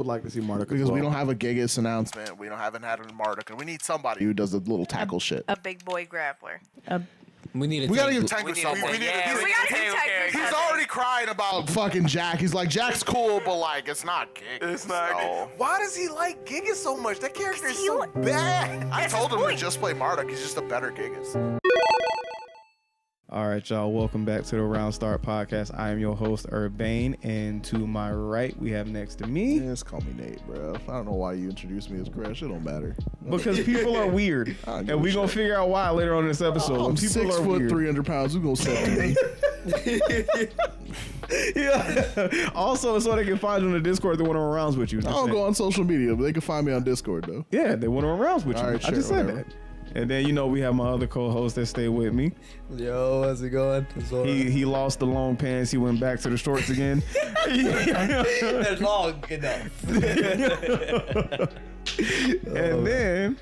would like to see Martica because we don't have a Gigas announcement. We haven't had a Martica. We need somebody who does the little tackle shit. A big boy grappler. We gotta give Tank something. He's already crying about fucking Jack. He's like, Jack's cool, but like, it's not Gigas. It's not. So. Why does he like Gigas so much? That character is so bad. I told him to just play Martica. He's just a better Gigas. All right, y'all. Welcome back to the Round Start Podcast. I am your host, Urbane, and to my right, we have next to me. Just call me Nate, bro. I don't know why you introduced me as Crash. It don't matter. Because people are weird, and we're gonna figure out why later on in this episode. I'm people 6 are foot, weird. 300 pounds. Who's gonna set to me? Yeah. Also, so they can find you on the Discord. They want to run rounds with you. I don't go on social media, but they can find me on Discord though. Yeah, they want to run rounds with you. All right, I just said whatever. that. And then, we have my other co-host that stayed with me. Yo, how's it going? He lost the long pants. He went back to the shorts again. They're long enough. And then,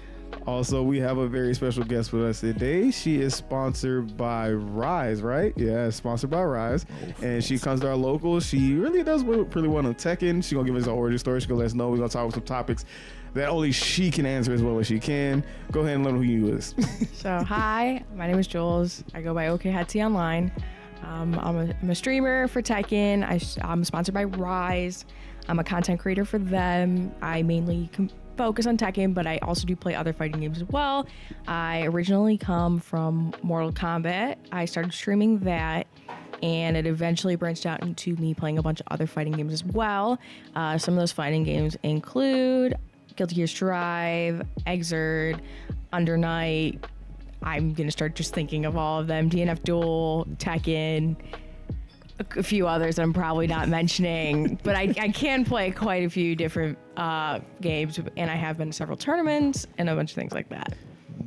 also, we have a very special guest with us today. She is sponsored by Rise, right? Yeah, sponsored by Rise. And she comes to our local. She really does really well on Tekken. She's going to give us an origin story. She's going to let us know. We're going to talk about some topics that only she can answer as well as she can. Go ahead and let them know who you is. So, hi, my name is Jules. I go by Okayhetzy online. I'm a streamer for Tekken. I'm sponsored by Rise. I'm a content creator for them. I mainly focus on Tekken, but I also do play other fighting games as well. I originally come from Mortal Kombat. I started streaming that, and it eventually branched out into me playing a bunch of other fighting games as well. Some of those fighting games include Guilty Gear Strive, Exert, Under Night. I'm going to start just thinking of all of them. DNF Duel, Tekken, a few others that I'm probably not mentioning. But I can play quite a few different games, and I have been to several tournaments and a bunch of things like that.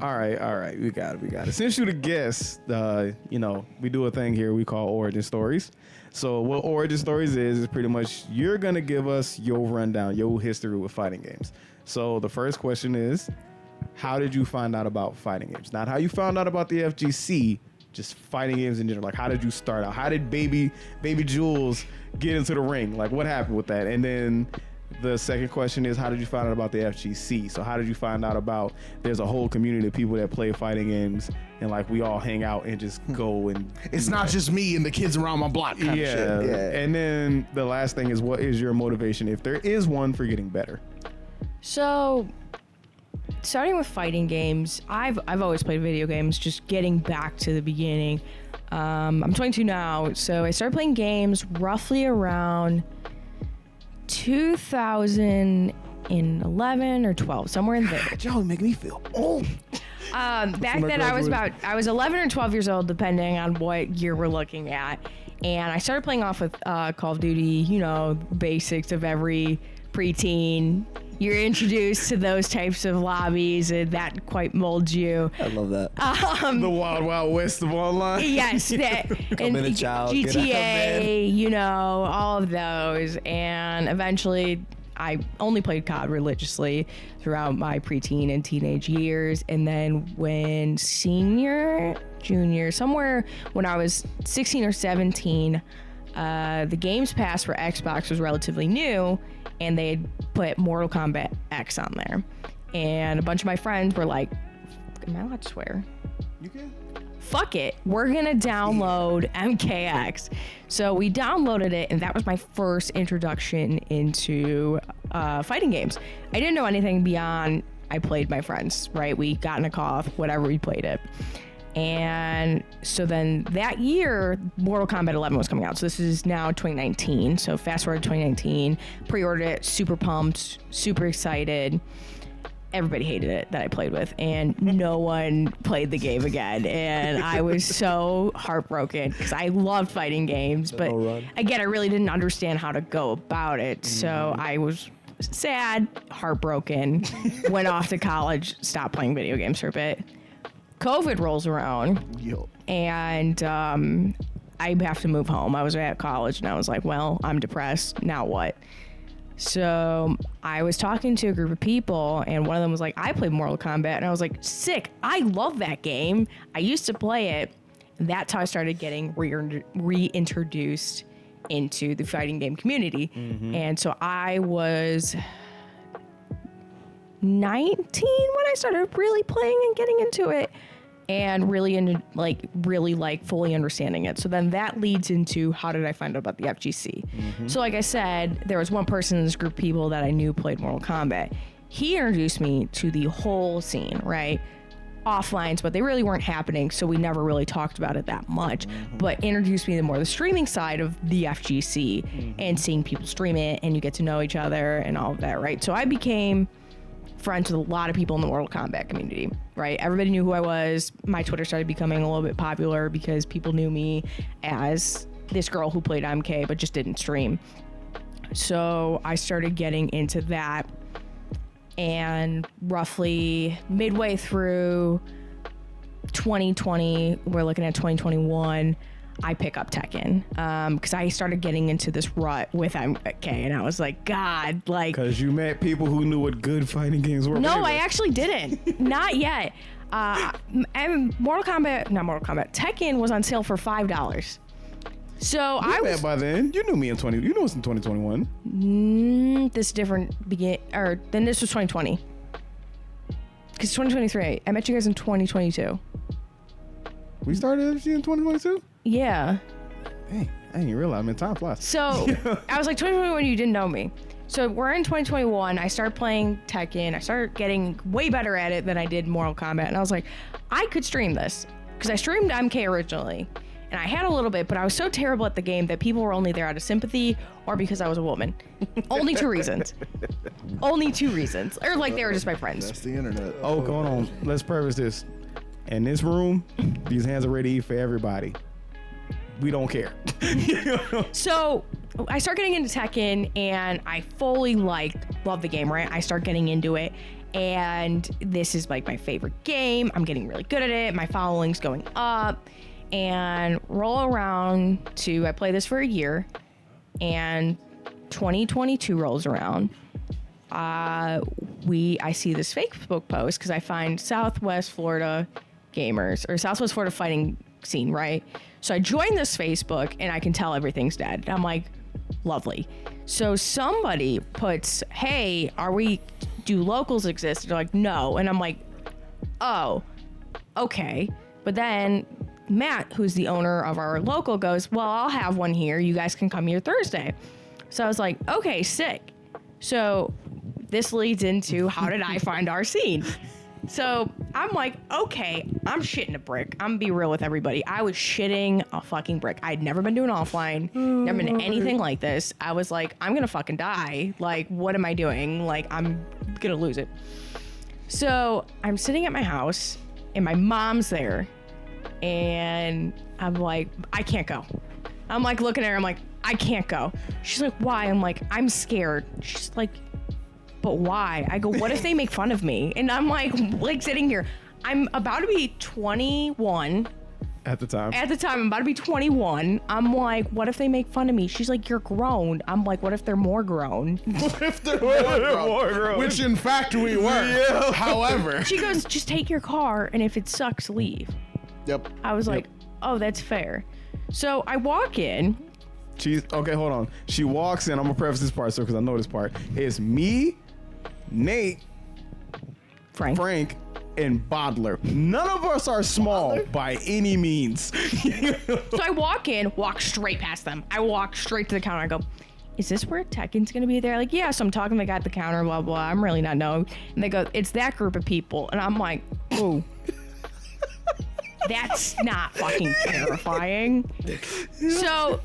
All right. We got it. Since you're the guest, we do a thing here we call Origin Stories. So what Origin Stories is pretty much you're going to give us your rundown, your history with fighting games. So the first question is, how did you find out about fighting games? Not how you found out about the FGC, just fighting games in general. Like, how did you start out? How did baby Jules get into the ring? Like, what happened with that? And then the second question is, how did you find out about the FGC? So how did you find out about there's a whole community of people that play fighting games and like we all hang out and just go and it's not just me and the kids around my block kind of shit. Yeah. And then the last thing is, what is your motivation, if there is one, for getting better? So, starting with fighting games, I've always played video games, just getting back to the beginning. I'm 22 now, so I started playing games roughly around 2011 or 12, somewhere in there. Y'all make me feel old. Back then I was 11 or 12 years old, depending on what year we're looking at. And I started playing off with Call of Duty, basics of every preteen. You're introduced to those types of lobbies, and that quite molds you. I love that. The Wild Wild West of online. Yes, Come in a child, GTA, all of those. And eventually, I only played COD religiously throughout my preteen and teenage years. And then when junior, somewhere when I was 16 or 17, the Games Pass for Xbox was relatively new, and they had put Mortal Kombat X on there. And a bunch of my friends were like, am I allowed to swear? You can. Fuck it, we're gonna download MKX. So we downloaded it, and that was my first introduction into fighting games. I didn't know anything beyond I played my friends, right? We got in a call, whatever, we played it. And so then that year, Mortal Kombat 11 was coming out. So this is now 2019. So fast forward to 2019, pre-ordered it, super pumped, super excited. Everybody hated it that I played with, and no one played the game again. And I was so heartbroken because I loved fighting games, but again, I really didn't understand how to go about it. So I was sad, heartbroken, went off to college, stopped playing video games for a bit. COVID rolls around, and I have to move home. I was at college, and I was like, well, I'm depressed. Now what? So I was talking to a group of people, and one of them was like, I played Mortal Kombat. And I was like, sick. I love that game. I used to play it. And that's how I started getting reintroduced into the fighting game community. And so I was 19 when I started really playing and getting into it, and really into really fully understanding it. So then that leads into, how did I find out about the FGC? So like I said, there was one person in this group of people that I knew played Mortal Kombat. He introduced me to the whole scene, right? Offlines, but they really weren't happening, so we never really talked about it that much. But introduced me to more the streaming side of the FGC and seeing people stream it, and you get to know each other and all of that, right? So I became friends with a lot of people in the Mortal Kombat community, right? Everybody knew who I was. My Twitter started becoming a little bit popular because people knew me as this girl who played MK but just didn't stream. So I started getting into that, and roughly midway through 2020, we're looking at 2021, I pick up Tekken because I started getting into this rut with MK, and I was like, God, like... Because you met people who knew what good fighting games were. No, I actually didn't. Not yet. And Tekken was on sale for $5. So I was... by then. You knew me in us in 2021. This different then this was 2020. Because 2023, I met you guys in 2022. We started FGC in 2022? Yeah. Dang, I didn't even realize. I mean, time flies. So I was like 2021, you didn't know me. So we're in 2021. I started playing Tekken. I started getting way better at it than I did Mortal Kombat. And I was like, I could stream this. Because I streamed MK originally. And I had a little bit, but I was so terrible at the game that people were only there out of sympathy or because I was a woman. Only 2 reasons. Only 2 reasons. Or like they were just my friends. That's the internet. Oh, hold on. Let's preface this. In this room, these hands are ready for everybody. We don't care. So I start getting into Tekken, and I fully love the game, right? I start getting into it, and this is like my favorite game. I'm getting really good at it. My following's going up, and roll around to, I play this for a year, and 2022 rolls around. I see this Facebook post because I find Southwest Florida gamers or Southwest Florida fighting scene, right? So I join this Facebook and I can tell everything's dead. I'm like, lovely. So somebody puts, hey, do locals exist? They're like, no. And I'm like, oh, okay. But then Matt, who's the owner of our local, goes, well, I'll have one here. You guys can come here Thursday. So I was like, okay, sick. So this leads into, how did I find our scene? So I'm like, okay, I'm shitting a brick. I'm gonna be real with everybody. I was shitting a fucking brick. I'd never been doing offline, never been anything like this. I was like, I'm gonna fucking die. Like, what am I doing? Like, I'm gonna lose it. So I'm sitting at my house and my mom's there, and I'm like, I can't go. I'm like looking at her, I'm like, I can't go. She's like, why? I'm like, I'm scared. She's like, but why? I go, what if they make fun of me? And I'm like sitting here. I'm about to be 21. At the time, I'm about to be 21. I'm like, what if they make fun of me? She's like, you're grown. I'm like, what if they're more grown? What if they're more grown? Which in fact we were. Yeah. However. She goes, just take your car, and if it sucks, leave. Yep. I was like, oh, that's fair. So I walk in. Okay, hold on. She walks in. I'm gonna preface this part because I know this part. It's me, Nate, Frank, and Bodler. None of us are small by any means. So I walk in, walk straight past them. I walk straight to the counter. I go, is this where Tekken's gonna be? They're like, yeah. So I'm talking to the guy at the counter, blah, blah. I'm really not knowing. And they go, it's that group of people. And I'm like, ooh. That's not fucking terrifying. So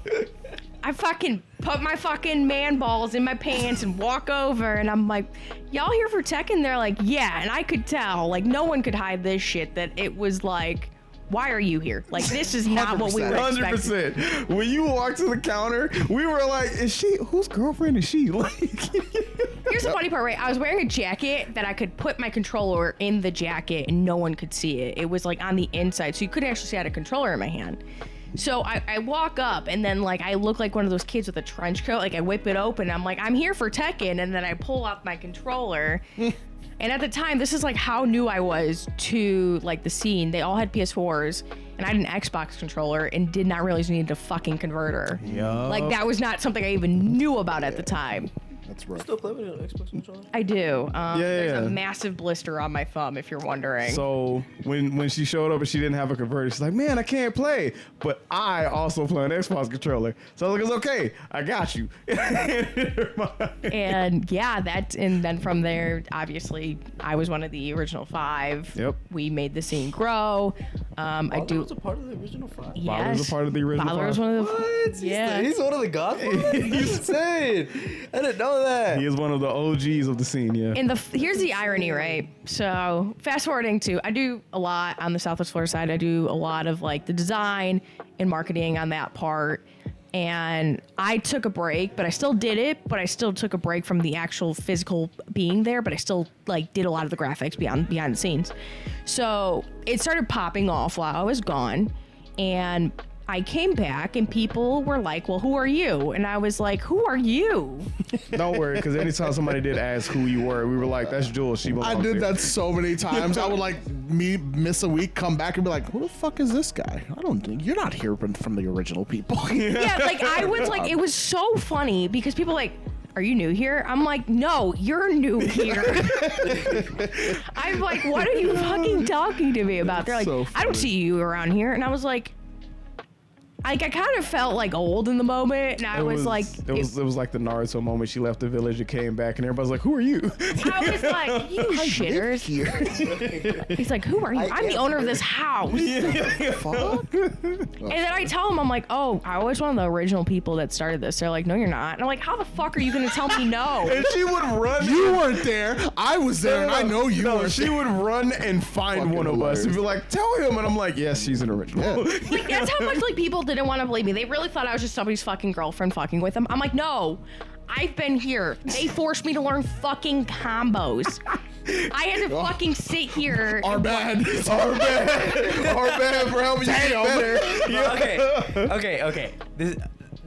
I fucking put my fucking man balls in my pants and walk over, and I'm like, y'all here for Tekken? They're like, yeah. And I could tell, like, no one could hide this shit, that it was like, why are you here? Like, this is not what we were expecting. 100%. When you walked to the counter, we were like, whose girlfriend is she? Like, here's the funny part, right? I was wearing a jacket that I could put my controller in the jacket and no one could see it. It was like on the inside, so you couldn't actually see I had a controller in my hand. So I walk up, and then like I look like one of those kids with a trench coat. Like I whip it open, I'm like, I'm here for Tekken, and then I pull out my controller. And at the time, this is like how new I was to like the scene. They all had PS4s, and I had an Xbox controller and did not realize you needed a fucking converter. Yeah. Like that was not something I even knew about at the time. That's rough. Still play with an Xbox controller? I do. There's yeah. a massive blister on my thumb, if you're wondering. So when she showed up and she didn't have a converter, she's like, man, I can't play. But I also play an Xbox controller. So I was like, it's okay. I got you. And yeah, and then from there, obviously, I was one of the original 5. Yep. We made the scene grow. Butler was a part of the original 5? Yes. Butler was a part of the original Butler was 5. one of the. What? Yeah. He's one of the godfathers? He's insane. I didn't know that. He is one of the OGs of the scene, yeah. And here's the irony, right? So fast forwarding to, I do a lot on the Southwest Florida side. I do a lot of like the design and marketing on that part. And I took a break, but I still did it. But I still took a break from the actual physical being there. But I still like did a lot of the graphics behind the scenes. So it started popping off while I was gone, and I came back and people were like, well, who are you? And I was like, who are you? Don't worry, because anytime somebody did ask who you were, we were like, that's Jules. She belongs I did here. that so many times. I would like miss a week, come back and be like, who the fuck is this guy? I don't think you're not here from the original people. Yeah, like I was like, it was so funny because people like, are you new here? I'm like, no, you're new here. I'm like, what are you fucking talking to me about? They're like, So I don't see you around here. And I was like I kind of felt like old in the moment, and I was like, it was like the Naruto moment. She left the village and came back, and everybody's like, "Who are you?" I was like, "You shitters!" He's like, "Who are you?" I'm the owner of this house. Fuck. And then I tell him, I'm like, "Oh, I was one of the original people that started this." They're like, "No, you're not." And I'm like, "How the fuck are you gonna tell me no?" And she would run. You weren't there. I was there, and I know you weren't. She would run and find Fucking one of us and be like, "Tell him," and I'm like, "Yes, she's an original." Like, that's how much like people didn't want to believe me. They really thought I was just somebody's fucking girlfriend fucking with them. I'm like, no, I've been here. They forced me to learn fucking combos. I had to fucking sit here. Our bad for helping you get better. Okay.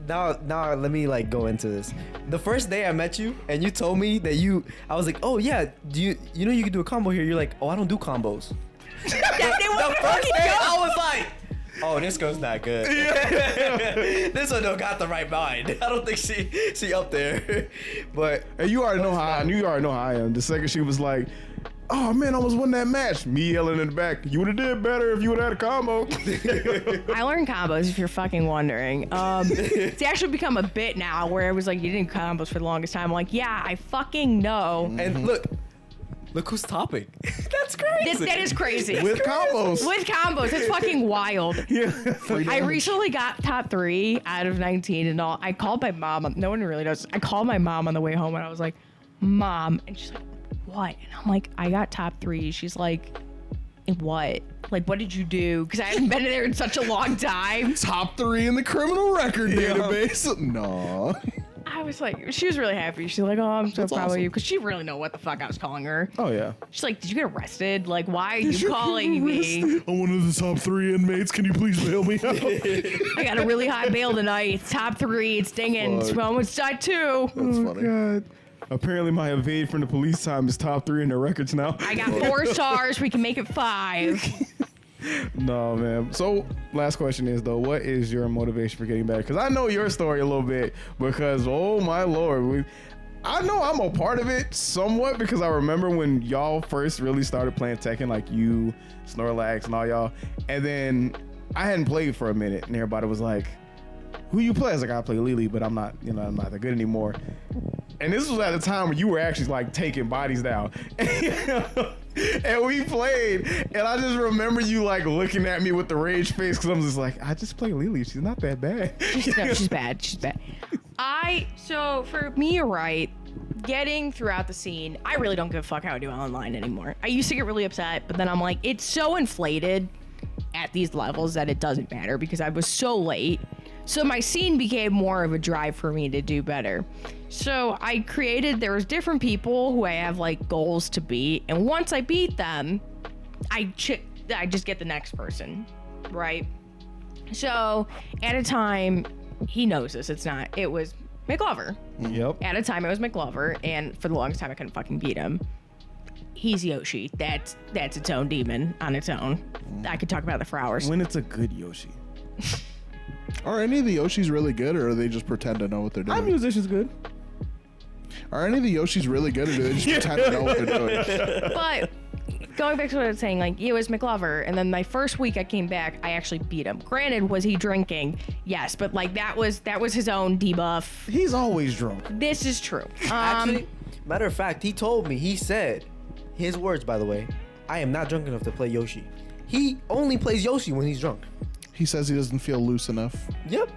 Now let me like go into this. The first day I met you and you told me that I was like, oh yeah, you know you can do a combo here. You're like, oh, I don't do combos. They want to fucking day, go. I was like, oh, this girl's not good. This one don't got the right mind. I don't think she up there. But And you already know how I am. The second she was like, "Oh man, I almost won that match," me yelling in the back, "You would have did better if you would have had a combo." I learned combos, if you're fucking wondering. It's actually become a bit now where it was like, you didn't combos for the longest time. I'm like, yeah, I fucking know. and look who's topping. That's crazy. That is crazy. With combos. With combos, it's fucking wild. Yeah. I recently got top 3 out of 19 and all. I called my mom. No one really knows. I called my mom on the way home and I was like, "Mom," and she's like, "What?" And I'm like, "I got top 3. She's like, "What? Like, what did you do?" Because I haven't been there in such a long time. Top 3 in the criminal record database. No. I was like, she was really happy. She's like, "Oh, I'm so That's proud of awesome. you," because she really know what the fuck I was calling her. Oh yeah. She's like, "Did you get arrested? Like, why are you calling me? I'm one of the top 3 inmates. Can you please bail me out? I got a really high bail tonight. It's top 3. It's dinging. It's almost side 2. That's funny. God. Apparently my evade from the police time is top 3 in the records now. I got 4 stars. We can make it 5. No, man. So, last question is though, what is your motivation for getting better? Because I know your story a little bit. Because oh my lord, I know I'm a part of it somewhat because I remember when y'all first really started playing Tekken, like you, Snorlax, and all y'all, and then I hadn't played for a minute, and everybody was like, "Who you play?" I was like, "I play Lily, but I'm not that good anymore." And this was at a time when you were actually like taking bodies down. And we played, and I just remember you like looking at me with the rage face because I'm just like, I just play Lily. She's not that bad. No, she's bad. She's bad. So for me, you're right. Getting throughout the scene, I really don't give a fuck how I do online anymore. I used to get really upset, but then I'm like, it's so inflated at these levels that it doesn't matter because I was so late. So my scene became more of a drive for me to do better. So there was different people who I have like goals to beat. And once I beat them, I just get the next person, right? So at a time, he knows this, it was McLover. Yep. At a time, it was McLover. And for the longest time, I couldn't fucking beat him. he's Yoshi. That's its own demon on its own. I could talk about that for hours. When it's a good Yoshi. Are any of the Yoshis really good, or are they just pretend to know what they're doing? Our musician's good. Are any of the Yoshis really good, or do they just pretend to know what they're doing? But going back to what I was saying, like, it was McLover, and then my first week I came back, I actually beat him. Granted, was he drinking? Yes, but like that was his own debuff. He's always drunk. This is true. Actually, matter of fact, he told me, he said, his words, by the way, I am not drunk enough to play Yoshi. He only plays Yoshi when he's drunk. He says he doesn't feel loose enough. Yep.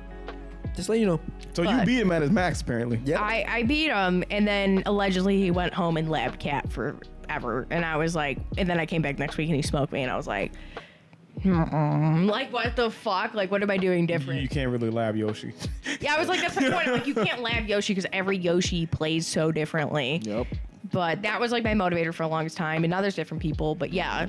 Just let you know. So you beat him at his max, apparently. Yep. I beat him, and then allegedly he went home and labbed Cat forever. And I was like, and then I came back next week and he smoked me, and I was like, like, what the fuck? Like, what am I doing different? You can't really lab Yoshi. Yeah, I was like, that's the point. Like, you can't lab Yoshi because every Yoshi plays so differently. Yep. But that was like my motivator for the longest time, and now there's different people. But yeah,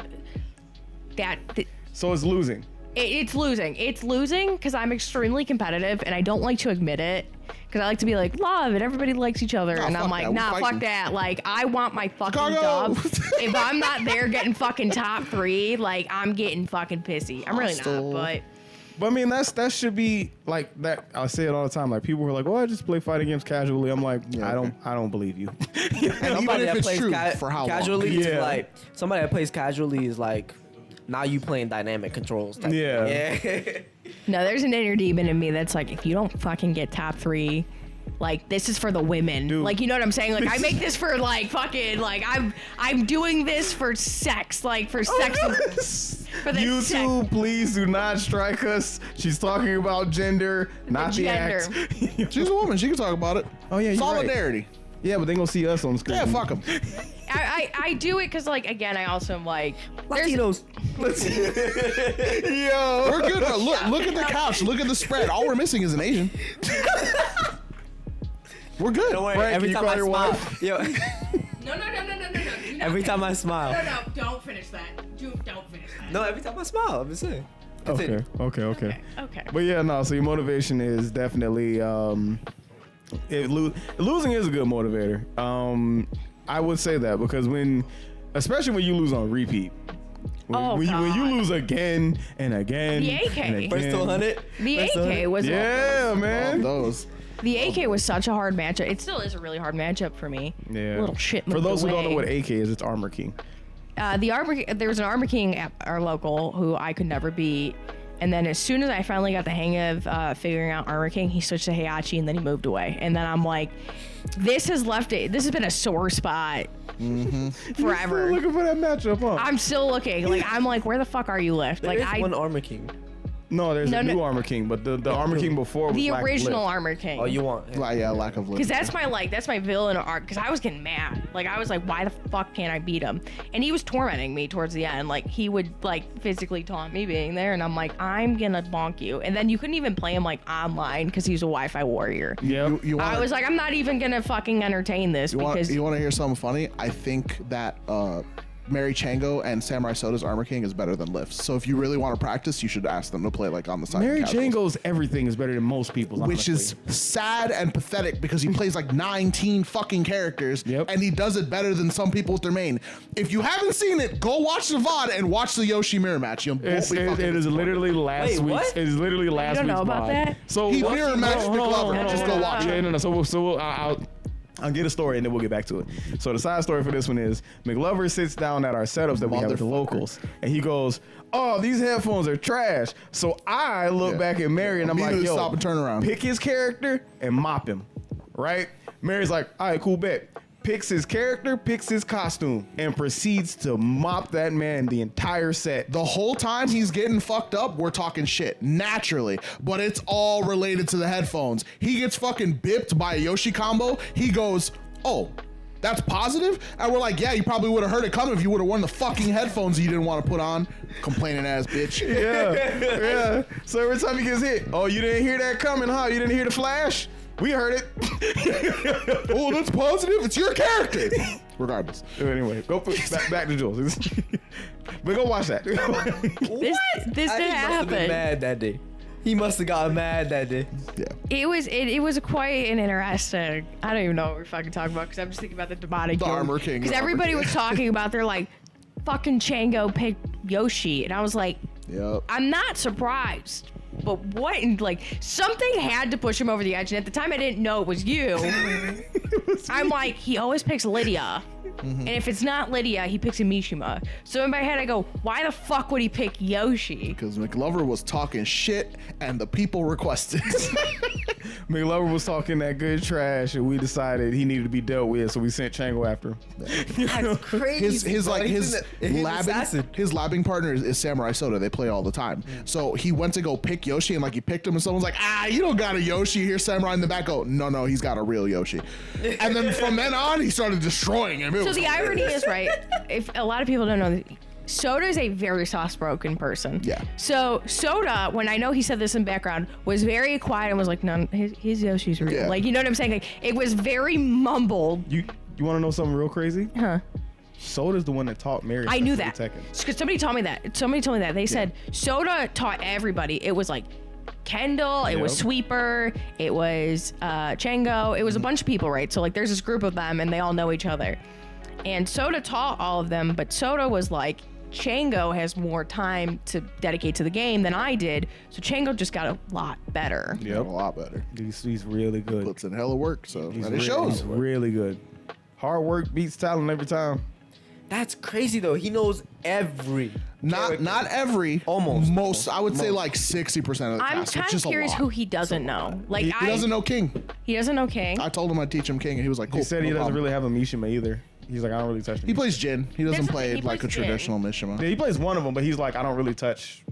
So it's losing. It's losing. It's losing because I'm extremely competitive, and I don't like to admit it because I like to be like, love, and everybody likes each other. Nah, and I'm fuck like, that. nah, We're fuck fighting. that. Like, I want my fucking Chicago. dub. If I'm not there getting fucking top 3, like, I'm getting fucking pissy. I'm really not, but... But I mean, that should be like that. I say it all the time. Like, people were like, "Oh, I just play fighting games casually." I'm like, Yeah, I don't believe you. And even Somebody if that it's plays true, for how casually long? is Yeah. like, somebody that plays casually is like, now you playing dynamic controls. type Yeah. thing. Yeah. No, there's an inner demon in me that's like, if you don't fucking get top 3, like, this is for the women. Dude. Like, you know what I'm saying? Like, I make this for like fucking, like, I'm doing this for sex, like, for sex. For the YouTube, sex. please do not strike us. She's talking about gender, not the gender. act. She's a woman. She can talk about it. Oh, yeah, you're right. Solidarity. Yeah, but they gonna see us on screen. Yeah, fuck them. I do it because, like, again, I also am like, there's- Latinos. Yo, We're good. Look at the couch. Look at the spread. All we're missing is an Asian. We're good. Don't worry. Frank, Every you time call I your smile, wife? yo, No. Do not every finish time I that. smile. No, don't finish that. Don't finish that. No, every time I smile, I'm just saying. Okay. Okay. But yeah, no. So your motivation is definitely losing is a good motivator. I would say that because especially when you lose on repeat. When you lose again and again. The AK. and again. First to 100. The AK was Yeah, man. Those. the AK was such a hard matchup. It still is a really hard matchup for me. Yeah. Little shit. For moved those who don't know away. what AK is, it's Armor King. There was an Armor King at our local who I could never beat. And then as soon as I finally got the hang of figuring out Armor King, he switched to Heihachi and then he moved away. And then I'm like, this has been a sore spot forever. Still looking for that matchup, huh? I'm still looking. Like, I'm like, where the fuck are you, Lift? Like, There's one Armor King. No, there's a No. new Armor King, but the Armor King before was the Lack of original Lift. Armor King. Oh, you want? Lack of Because lift. that's my villain arc. Because I was getting mad. Like, I was like, why the fuck can't I beat him? And he was tormenting me towards the end. Like, he would like physically taunt me being there, and I'm like, I'm gonna bonk you. And then you couldn't even play him like online because he's a Wi-Fi warrior. Yep. You I wanna- was like, I'm not even gonna fucking entertain this You because want to hear something funny? I think that Mary Chango and Samurai Soda's Armor King is better than Lifts. So if you really want to practice, you should ask them to play like on the side. Mary of casuals. Chango's everything is better than most people's, Which is sad and pathetic because he plays like 19 fucking characters Yep. and he does it better than some people with their main. If you haven't seen it, go watch the VOD and watch the Yoshi mirror match. You won't be It fucking is literally last Wait, week's. what? It is literally last don't week's know about VOD. that? So He what- mirror matched hold on, McLover. hold on, Just hold go on. watch it. Yeah, no. So I'll get a story and then we'll get back to it. So the side story for this one is McLover sits down at our setups that we have at the Motherfucker. locals, and he goes, "Oh, these headphones are trash." So I look Yeah. back at Mary and I'm like, Immediately "Yo, stop and turn around. pick his character and mop him." Right? Mary's like, "All right, cool, bet." Picks his character, picks his costume, and proceeds to mop that man the entire set. The whole time he's getting fucked up, we're talking shit naturally, but it's all related to the headphones. He gets fucking bipped by a Yoshi combo. He goes, "Oh, that's positive?" And we're like, "Yeah, you probably would have heard it coming if you would have worn the fucking headphones you didn't want to put on." Complaining ass bitch. Yeah. So every time he gets hit, "Oh, you didn't hear that coming, huh? You didn't hear the flash? We heard it." Oh, that's positive. It's your character. Regardless. Anyway, back to Jules. But go watch that. this I didn't must have been happen. mad that day. He must have gotten mad that day. Yeah. It was quite an interesting. I don't even know what we're fucking talking about because I'm just thinking about the demonic. The Armor King. Because everybody was talking about they're like, fucking Chango picked Yoshi, and I was like, Yep. I'm not surprised. But what? Like something had to push him over the edge, and at the time I didn't know it was you. I'm like, he always picks Lydia. And if it's not Lydia, he picks a Mishima. So in my head, I go, why the fuck would he pick Yoshi? Because McLover was talking shit and the people requested. McLover was talking that good trash, and we decided he needed to be dealt with, so we sent Chango after him. That's crazy. his bro. He's assassin. labbing partner is Samurai Soda. They play all the time. So he went to go pick Yoshi, and like he picked him, and someone's like, you don't got a Yoshi here. Samurai in the back go, no, he's got a real Yoshi. And then from then on, he started destroying him. So the irony is, right, if a lot of people don't know, Soda is a very soft-spoken person. Yeah. So Soda, when I know he said this in background, was very quiet and was like, "No, his Yoshi's real." Yeah. Like, you know what I'm saying? Like, it was very mumbled. You want to know something real crazy? Huh? Soda's the one that taught Mary. I knew to that. Tekken. Because somebody told me that. Somebody told me that. They said Soda taught everybody. It was like Kendall, it was Yep. Sweeper, it was Chango, it was a bunch of people, right? So like there's this group of them and they all know each other. And Soda taught all of them, but Soda was like, Chango has more time to dedicate to the game than I did, so Chango just got a lot better. Yeah, a lot better. He's really good. Puts in hella work, so He's and it really, shows. He's really good. Hard work beats talent every time. That's crazy though. He knows every. Not every. Almost. Most. I would say like 60% of the I'm cast. kind of curious who he doesn't know. Like He doesn't know King. He doesn't know King. I told him I'd teach him King, and he was like, cool. He said he no doesn't problem. really have a Mishima either. He's like, I don't really touch the He Mishima. plays Jin. He doesn't That's the play thing, he like a plays Jin. traditional Mishima. Yeah, he plays one of them, but he's like, I don't really touch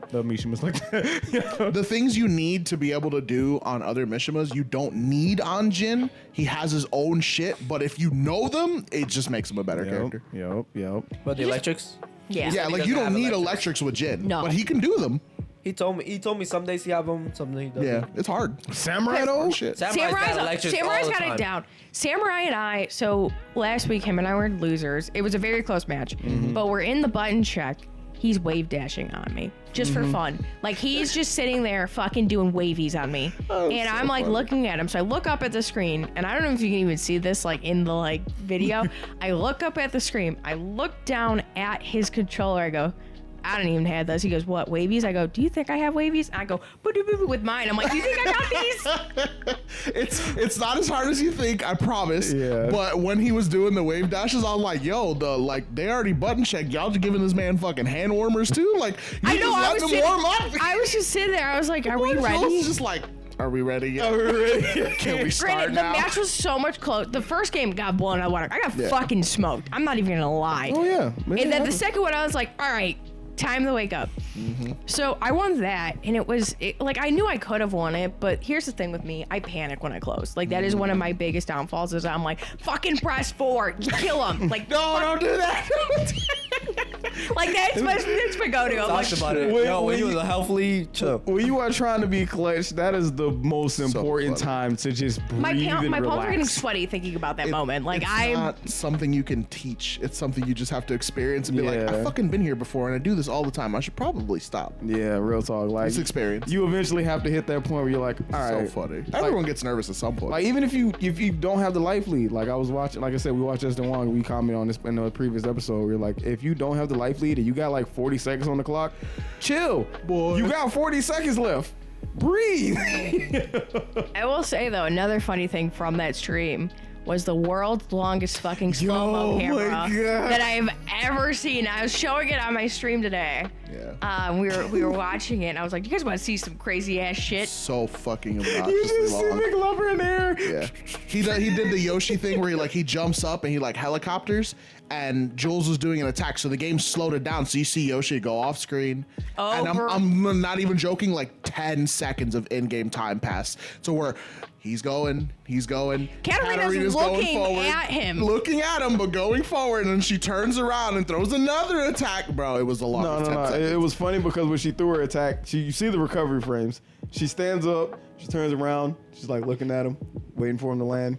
the Mishimas like that. You know? The things you need to be able to do on other Mishimas, you don't need on Jin. He has his own shit, but if you know them, it just makes him a better character. Yep. But the electrics. Yeah. Yeah, he like you doesn't don't have need electrics. electrics with Jin, No. but he can do them. He told me some days he have them, some days he doesn't. Yeah, it's hard. Samurai though? Hard shit. Samurai's got electrics Samurai's all the got time. it down. Samurai and I, so last week him and I were losers. It was a very close match, but we're in the button check. He's wave dashing on me just for fun. Like he's just sitting there fucking doing wavies on me. And I'm like looking at him. So I look up at the screen and I don't know if you can even see this like in the like video. I look up at the screen. I look down at his controller. I go, I don't even have those. He goes, what, wavies? I go, do you think I have wavies? I go, boo-doo-boo-boo with mine. I'm like, do you think I got these? It's not as hard as you think, I promise. Yeah. But when he was doing the wave dashes, I'm like, yo, they already button checked. Y'all just giving this man fucking hand warmers too? Like, you I know, just let him warm up. I was just sitting there. I was like, are we Jules ready? was just like, are we ready yet? Can we start Granted, the now? match was so much close. The first game got blown out of water. I got fucking smoked. I'm not even gonna lie. Oh yeah. And then the second one, I was like, all right, time to wake up. So I won that, and like I knew I could have won it, but here's the thing with me: I panic when I close. Like that is one of my biggest downfalls. Is I'm like, fucking press forward, kill him. Like No, don't do that. like that's my go-to. I'm like, Talked about it. Wait, Yo, when wait. you was a healthily chill. When you are trying to be clutch, that is the most important funny. time to just breathe my and palms are getting relax. sweaty thinking about that moment. Like it's I'm. not something you can teach. It's something you just have to experience and be like, Yeah. I've fucking been here before and I do this all the time. I should probably stop. Yeah, real talk. Like It's experience. You eventually have to hit that point where you're like, all So right. funny. Everyone gets nervous at some point. Like even if you don't have the life lead, like I was watching, like I said, we watched Justin Wong. We commented on this in the previous episode. We're like, if you don't have the life lead and you got like 40 seconds on the clock, chill, Boy. You got 40 seconds left. Breathe. I will say though, another funny thing from that stream was the world's longest fucking slow-mo my camera God. that I've ever seen. I was showing it on my stream today. Yeah. We were watching it, and I was like, "You guys want to see some crazy ass shit?" So fucking You obnoxiously just see long. McLover in there. Yeah, he did the Yoshi thing where he jumps up and he like helicopters, and Jules was doing an attack, so the game slowed it down, so you see Yoshi go off screen. And I'm not even joking, like 10 seconds of in-game time passed, so where he's going. Katarina's looking at him. looking at him, but going forward, and then she turns around and throws another attack. Bro, it was the longest. 10 seconds. It was funny because when she threw her attack, you see the recovery frames. She stands up, she turns around, she's like looking at him, waiting for him to land.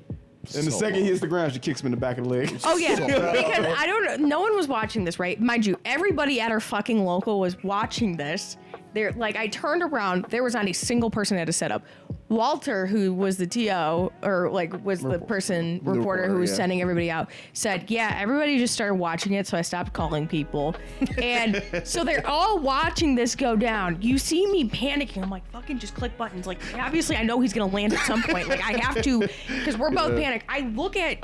And the So second he hits the ground, she kicks him in the back of the leg. Oh yeah, So because I don't know. No one was watching this, right? Mind you, everybody at our fucking local was watching this, There, like, I turned around. There was not a single person at a setup. Walter, who was the TO, or like was the person reporter who was sending everybody out, said, "Yeah, everybody just started watching it, so I stopped calling people." And so they're all watching this go down. You see me panicking. I'm like, "Fucking just click buttons." Like, obviously, I know he's gonna land at some point. Like, I have to, because we're both panicked. I look at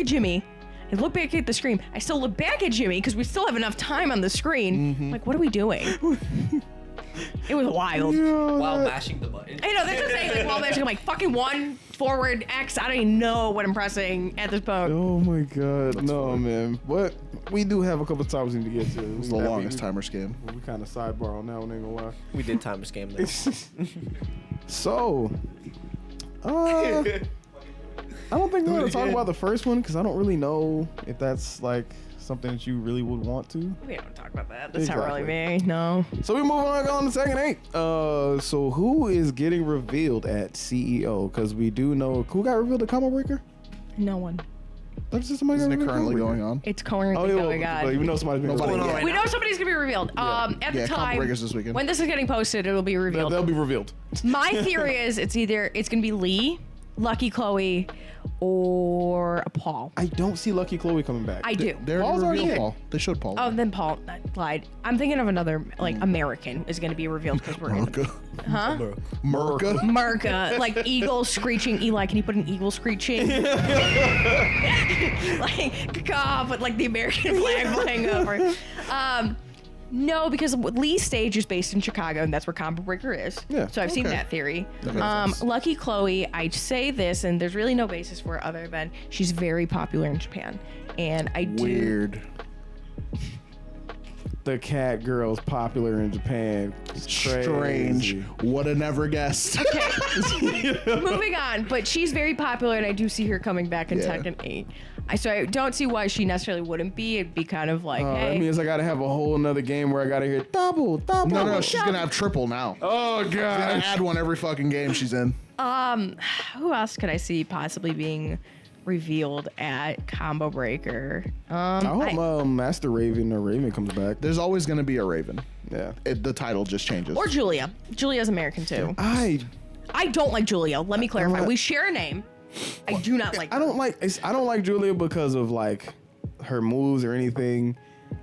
Jimmy. I look back at the screen. I still look back at Jimmy because we still have enough time on the screen. I'm like, what are we doing? It was wild. While mashing the button. I know, that's what I'm saying. Like, while mashing, I'm like, fucking 1, forward, X. I don't even know what I'm pressing at this point. Oh my god, no, man. But we do have a couple topics we need to get to. It's the longest timers game. We kind of sidebar on that one, ain't gonna lie. We did timer scam though. So, I don't think we're gonna talk about the first one because I don't really know if that's like something that you really would want to. We don't talk about that. That's not really me. No. So we move on to Tekken 8. So who is getting revealed at CEO? Because we do know who got revealed at Combo Breaker. No one. That's just somebody. Isn't it got currently revealed. going on? It's currently going on. But even though somebody's been Nobody- revealed. We know somebody's gonna be revealed. At the Yeah, Combo time, Breakers this weekend. when this is getting posted, it'll be revealed. They'll be revealed. My theory is it's gonna be Lee, Lucky Chloe, or Paul. I don't see Lucky Chloe coming back. I do. They Paul's already already revealed in. Paul. They showed Paul. Oh, then Paul lied. I'm thinking of another, like, American is going to be revealed because we're in. Huh? Merca. Merca, like eagle screeching. Eli, can you put an eagle screeching? Like, caw, but like the American flag flying over. No, because Lee's stage is based in Chicago, and that's where Combo Breaker is. Yeah. So I've seen Okay. that theory. That makes sense. Lucky Chloe, I say this, and there's really no basis for it other than she's very popular in Japan. And I do. Weird. The cat girl's popular in Japan. It's Strange. crazy. Would have never guessed. Moving on, but she's very popular, and I do see her coming back in Yeah. Tekken 8. So I don't see why she necessarily wouldn't be. It'd be kind of like, That hey, means I gotta have a whole another game where I gotta hear double. No, she's gonna have triple now. Oh She's gonna god. add one every fucking game she's in. who else could I see possibly being revealed at Combo Breaker? I hope Master Raven or Raven comes back. There's always gonna be a Raven. Yeah. The title just changes. Or Julia. Julia's American too. I don't like Julia. Let me clarify. not- We share a name. I do not like. I don't like Julia because of like her moves or anything.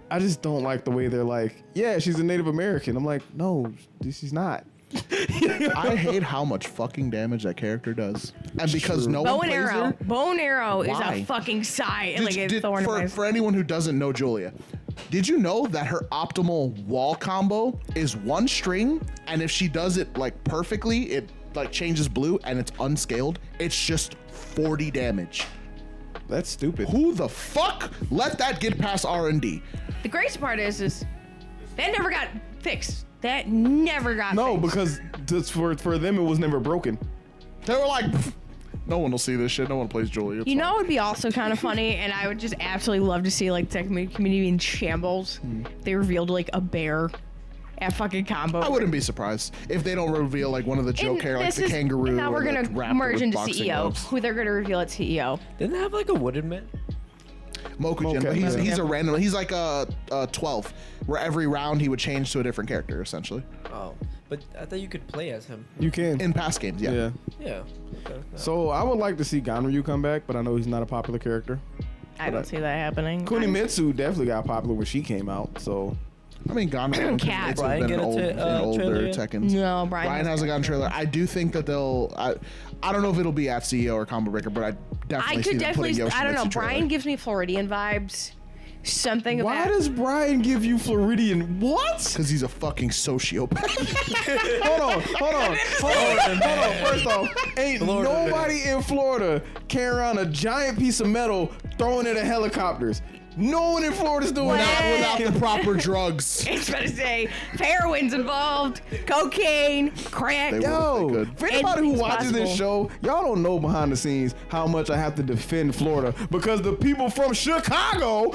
I just don't like the way they're like, yeah, she's a Native American. I'm like, no, she's not. I hate how much fucking damage that character does, and because no Bow one and plays arrow. her. Bow and arrow is Why? a fucking side. Did- Like a did- thorn in my for anyone who doesn't know Julia, did you know that her optimal wall combo is one string, and if she does it like perfectly, it like changes blue and it's unscaled. It's just 40 damage. That's stupid. Who the fuck let that get past R&D? The greatest part is that never got fixed. That never got No, fixed. because for them it was never broken. They were like, no one will see this shit. No one plays Julia. It's You know, fine." it would be also kind of funny, and I would just absolutely love to see like the community in shambles. They revealed like a bear at fucking Combo. I wouldn't be surprised if they don't reveal like one of the joke And hair, like this the is- kangaroo. Now or we're the gonna raptor merge with into boxing CEO. gloves. Who they're gonna reveal at CEO? Didn't they have like a wooden man? Mokujin, but Okay. he's a random. He's like a 12, where every round he would change to a different character essentially. Oh, but I thought you could play as him. You can. In past games, yeah. Yeah. Yeah. Okay. So I would like to see Ganryu come back, but I know he's not a popular character. I don't see that happening. Kunimitsu definitely got popular when she came out, so I mean, Gone Cat. it's Brian been get an a old, tra- an older trailer yet? Tekken. No, Brian Hasn't gotten a trailer. I do think that they'll. I don't know if it'll be at CEO or Combo Breaker, but I definitely I see could them putting definitely. I don't know. Yoshimitsu trailer. Brian gives me Floridian vibes. Something why about. does Brian give you Floridian? What? Because he's a fucking sociopath. Hold on. First off, ain't nobody in Florida carrying around a giant piece of metal throwing it at helicopters. No one in Florida's doing that Without the proper drugs. I was about to say heroin's involved, cocaine, crack. They Yo, Good. for anybody who It's watches this show, y'all don't know behind the scenes how much I have to defend Florida because the people from Chicago,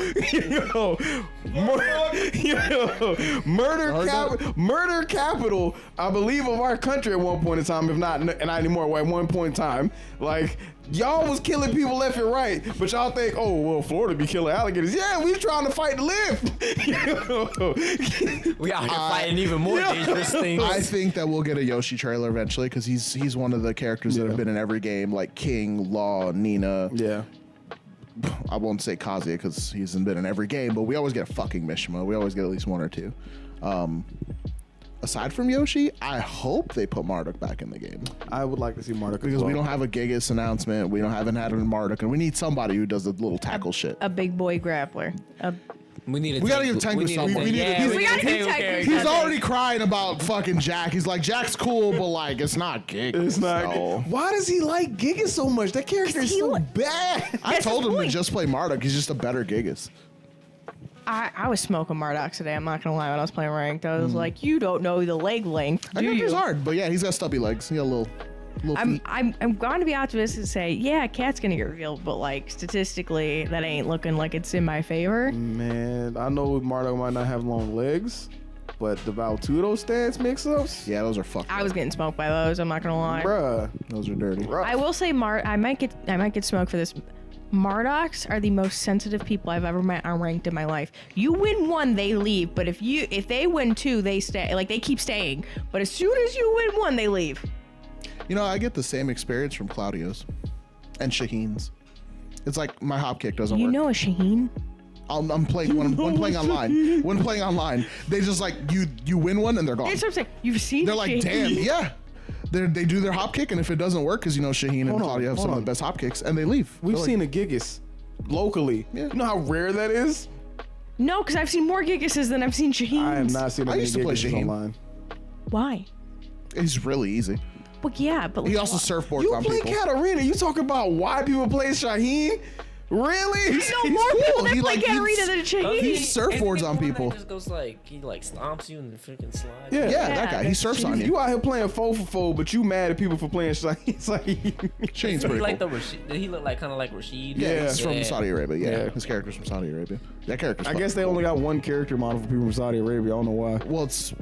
Murder capital, I believe, of our country at one point in time, if not anymore. At one point in time, like y'all was killing people left and right, but y'all think, oh well, Florida be killing alligators. Yeah, we trying to fight to live. We out here fighting even more dangerous things. I think that we'll get a Yoshi trailer eventually because he's one of the characters that have been in every game, like King, Law, Nina. Yeah. I won't say Kazuya because he hasn't been in every game, but we always get a fucking Mishima. We always get at least one or two. Aside from Yoshi, I hope they put Marduk back in the game. I would like to see Marduk Because we don't have a Gigas announcement. We haven't had a Marduk, and we need somebody who does the little tackle shit. A big boy grappler. We gotta give Tengu someone. We gotta give Tekken. He's already crying about fucking Jack. He's like, Jack's cool, but like, it's not Gigas. It's not. So. Why does he like Gigas so much? That character is so bad. I told him to just play Marduk. He's just a better Gigas. I was smoking Marduk today. I'm not gonna lie. When I was playing ranked, I was like, "You don't know the leg length, That do character's you?" hard, but yeah, he's got stubby legs. He got a little feet. I'm going to be optimistic and say, yeah, Cat's gonna get revealed, but like statistically, that ain't looking like it's in my favor. Man, I know Marduk might not have long legs, but the Valtudo stance mix-ups, Yeah, those are fucked. I was getting smoked by those. I'm not gonna lie. bruh. Those are dirty. I will say, I might get smoked for this. Mardocs are the most sensitive people I've ever met on ranked in my life. You win one, they leave, but if they win two, they stay. Like they keep staying. But as soon as you win one, they leave. You know, I get the same experience from Claudio's and Shaheen's. It's like my hop kick doesn't You work. know a Shaheen? I'm playing when playing online. When playing online, they just like you win one and they're gone. That's what I'm saying. You've seen. They're like, Shaheen. damn, yeah. They do their hop kick, and if it doesn't work, because you know Shaheen and Hold on, Claudio have hold some of on. the best hop kicks, and they leave. We've They're seen a Gigas locally. Yeah. You know how rare that is? No, because I've seen more Gigases than I've seen Shaheens. I have not seen I any used to play Gigas Shaheen. online. Why? He's really easy. Well, yeah, but like, He also surfboards You on play people. Katarina. You talking about why people play Shaheen? Really? no more people cool. that He, play like, Katarina than Shaheen. He surfboards on people. He just goes like he like stomps you and freaking slides. Yeah. Yeah, that guy. He that's surfs on you. You out here playing 4-for-4, but you mad at people for playing Shaheen. Shane's He pretty like cool. the Rashid. Did he look like kind of like Rashid? Yeah, Yeah. he's from Yeah. Saudi Arabia. Yeah. Yeah. His character's from Saudi Arabia. That character's I guess they fucking only got one character model for people from Saudi Arabia. I don't know why. cool. Well, it's...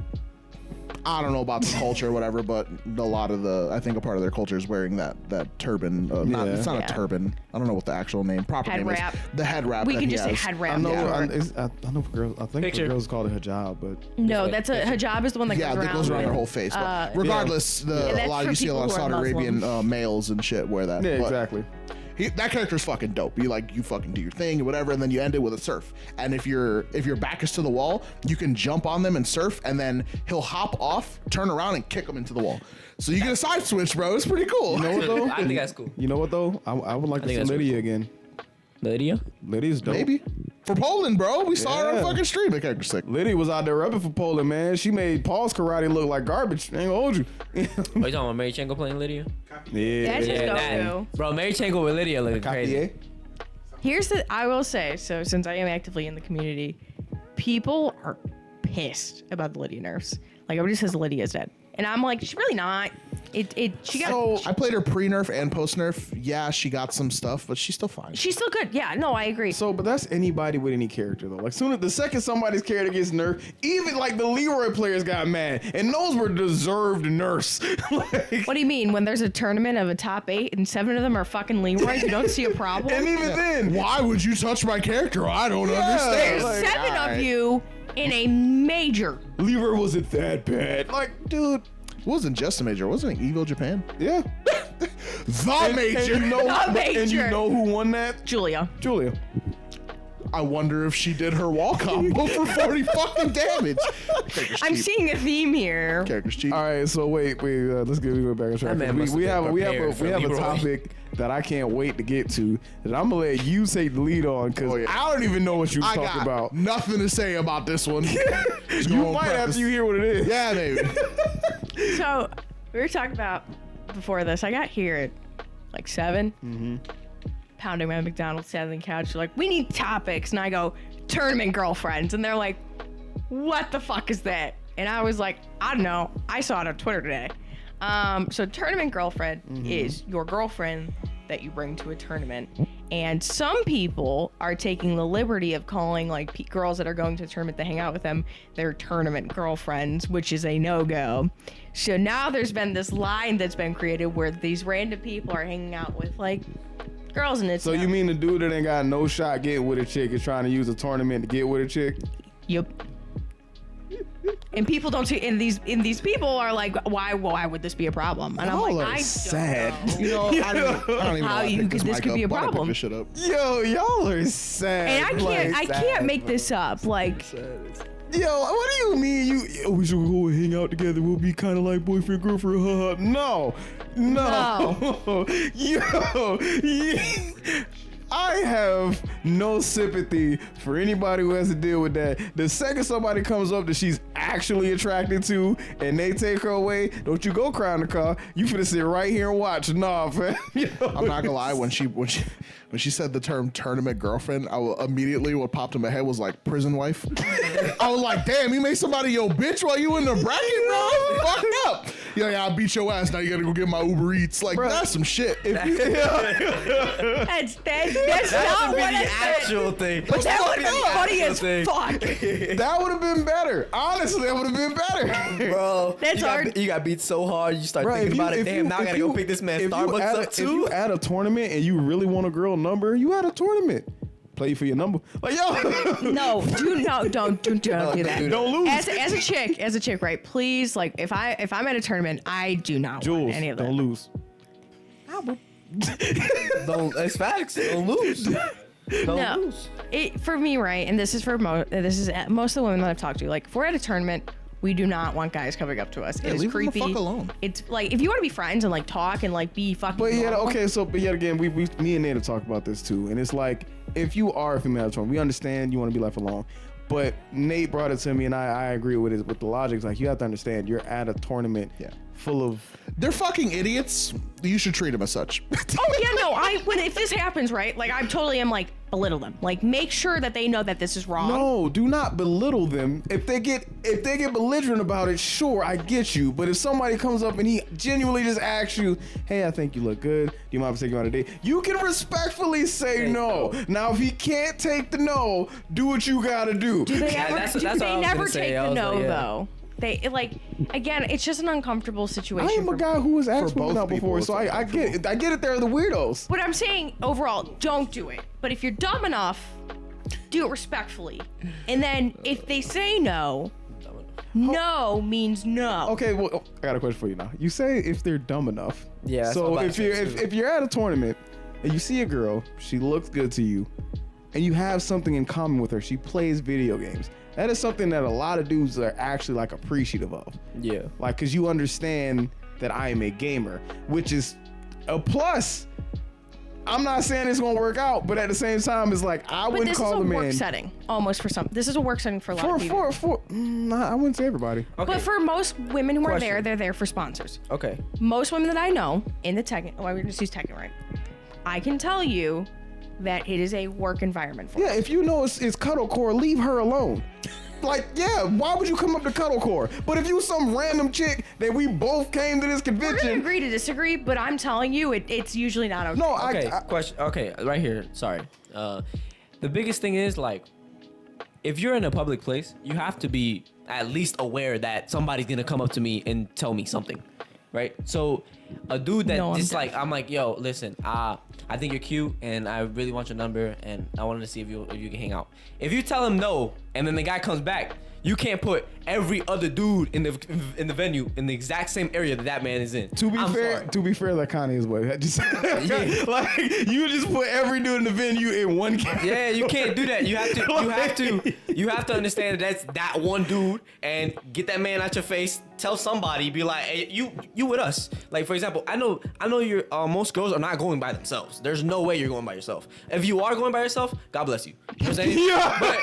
I don't know about the culture or whatever, but a lot of I think a part of their culture is wearing that turban. It's not Yeah. a turban. I don't know what the actual proper Head name wrap. is. The head wrap. We that can he just say has. head I wrap. know. Yeah. I know for girls. I think Picture. for girls call it hijab, but No, Wait, that's a hijab is the one that Yeah, goes that goes around with- their whole face. But regardless, that's a lot for you see a lot of people who Saudi are Arabian Muslim. males and shit wear that. yeah, But exactly. that character's fucking dope. You fucking do your thing or whatever, and then you end it with a surf. And if your back is to the wall, you can jump on them and surf, and then he'll hop off, turn around, and kick them into the wall. So you get a side switch, bro. It's pretty cool. You know what though? I think that's cool. You know what though? I would like to think see that's Lydia pretty again. Lydia? Lydia's dope. Maybe for Poland, bro. We saw her on Yeah. fucking stream. The character's sick. Lydia was out there repping for Poland, man. She made Paul's karate look like garbage. I ain't gonna hold you. Are you talking about Mary Chango playing Lydia? yeah. That's just that- go. Bro, Mary Chango with Lydia looking crazy. Here's the I will say, so since I am actively in the community, people are pissed about the Lydia nerfs. Like everybody says Lydia's dead. And I'm like, she's really not. She got So I played her pre-nerf and post-nerf. Yeah, she got some stuff, but she's still fine. she's still good. Yeah, no, I agree. So, but that's anybody with any character though. Like, the second somebody's character gets nerfed, even like the Leroy players got mad, and those were deserved nerfs. Like, What do you mean? When there's a tournament of a top 8 and 7 of them are fucking Leroy, you don't see a problem? and even then, Why would you touch my character? I don't There's understand. like, 7 of alright. you in a major. Leroy wasn't that bad. Like, dude, It wasn't just a major. Wasn't it Evo Japan? yeah. The major. And you know, The and you major. know who won that? Julia. Julia. I wonder if she did her wall combo for 40 fucking damage. Character's I'm cheap. seeing a theme here. Character's cheap. All right, so wait, let's get back on track. That man must We have have been prepared for a Leroy. topic that I can't wait to get to that I'm gonna let you take the lead on because Oh, yeah. I don't even know what you're I talking got about. nothing to say about this one. Just You gonna might preface- after you hear what it is. Yeah, maybe. So we were talking about before this. I got here at like 7. Pounding my McDonald's, sat on the couch. They're like, we need topics. And I go, tournament girlfriends. And they're like, what the fuck is that? And I was like, I don't know. I saw it on Twitter today. So tournament girlfriend is your girlfriend that you bring to a tournament. And some people are taking the liberty of calling like girls that are going to the tournament to hang out with them their tournament girlfriends, which is a no-go. So now there's been this line that's been created where these random people are hanging out with like girls, and it's So you mean the dude that ain't got no shot getting with a chick is trying to use a tournament to get with a chick? Yep. And people don't see, and these people are like, why would this be a problem? And I'm Y'all like, are I sad. don't know. You know, I don't even know How how to you pick could- this mic could up. be a Why did I pick problem. this shit up? Yo, y'all are sad. And I can't sad, make this up. Like, Yo, what do you mean? We should go and hang out together. We'll be kind of like boyfriend, girlfriend. Haha. No. Yo, I have no sympathy for anybody who has to deal with that. The second somebody comes up that she's actually attracted to and they take her away, don't you go cry in the car. You finna sit right here and watch. Nah, fam. Yo. I'm not gonna lie. When she said the term tournament girlfriend, immediately what popped in my head was like prison wife. I was like, damn, you made somebody your bitch while you in the bracket, bro. Fucked up. Yeah, I beat your ass. Now you gotta go get my Uber Eats. Like, that's some shit. that's not That would be what I the said. actual thing. But that would be funny as fuck. That would have been better. Honestly, that would have been better. Bro, That's hard. You got beat so hard, you start Right, thinking about it. if Damn, now I if gotta go pick this man if you Starbucks add up If you too. add a tournament and you really want a girl number, you add a tournament. Play for your number. Like, yo. No, don't do that. Don't lose. As a chick, right? Please, like, if I'm at a tournament, I do not Jules, want any of that. don't lose. Don't, it's facts. Don't lose. Don't No, lose. for me, right? And this is for most of the women that I've talked to. Like, if we're at a tournament, we do not want guys coming up to us. It is leave them the creepy. fuck alone. It's like, if you want to be friends and like talk and like be fucking. But yeah, normal, okay, but yet again, me and Nate have talked about this too. And it's like, if you are a female at a tournament, we understand you want to be left alone. But Nate brought it to me, and I agree with it. With the logic, like, you have to understand, you're at a tournament full of. They're fucking idiots. You should treat them as such. Oh yeah, no. If this happens, right? Like, I totally am like belittle them. Like, make sure that they know that this is wrong. No, do not belittle them. If they get belligerent about it, sure, I get you. But if somebody comes up and he genuinely just asks you, "Hey, I think you look good. Do you mind if I take you on a date?" You can respectfully say no. Now, if he can't take the no, do what you gotta do. Do they Yeah, ever? that's Do what I was they gonna never say. take I the was no like, yeah. though? They again, it's just an uncomfortable I situation. am a for- guy who has asked For both women out people, before, it's so I get it. I get it. They're the weirdos. But I'm saying overall, don't do it. But if you're dumb enough, do it respectfully. And then if they say no, no means no. Okay, well, I got a question for you now. You say if they're dumb enough. Yeah, that's So what I'm if about you're to say, too. if you're at a tournament and you see a girl, she looks good to you, and you have something in common with her. She plays video games. That is something that a lot of dudes are actually like appreciative of. Yeah. Like, cause you understand that I am a gamer, which is a plus. I'm not saying it's gonna work out, but at the same time, it's like I But wouldn't this is call a the work man setting, almost for some. This is a work setting for a lot of people. I wouldn't say everybody. But for most women who are Question. there, they're there for sponsors. Okay. Most women that I know in the Tekken, we're just use Tekken, right? I can tell you that it is a work environment for Yeah, if you know it's cuddlecore, leave her alone. Like, yeah, why would you come up to cuddlecore? But if you some random chick that we both came to this We're gonna convention, agree to disagree, but I'm telling you, it's usually not okay. no, Okay, I question. Okay, right here. Sorry. The biggest thing is, like, if you're in a public place, you have to be at least aware that somebody's gonna come up to me and tell me something, right? So a dude that No, I'm just deaf. like, I'm like, yo, listen, I think you're cute and I really want your number and I wanted to see if you can hang out. If you tell him no and then the guy comes back, you can't put every other dude in the venue in the exact same area that man is in. to be I'm fair, sorry. to be fair, like Connie is what just like you just put every dude in the venue in one category. Yeah, you can't do that. You have to understand that that's that one dude and get that man out your face. Tell somebody, be like, hey, you with us. Like, for example, I know you're most girls are not going by themselves. There's no way you're going by yourself. If you are going by yourself, God bless you. You know what I'm saying? Yeah.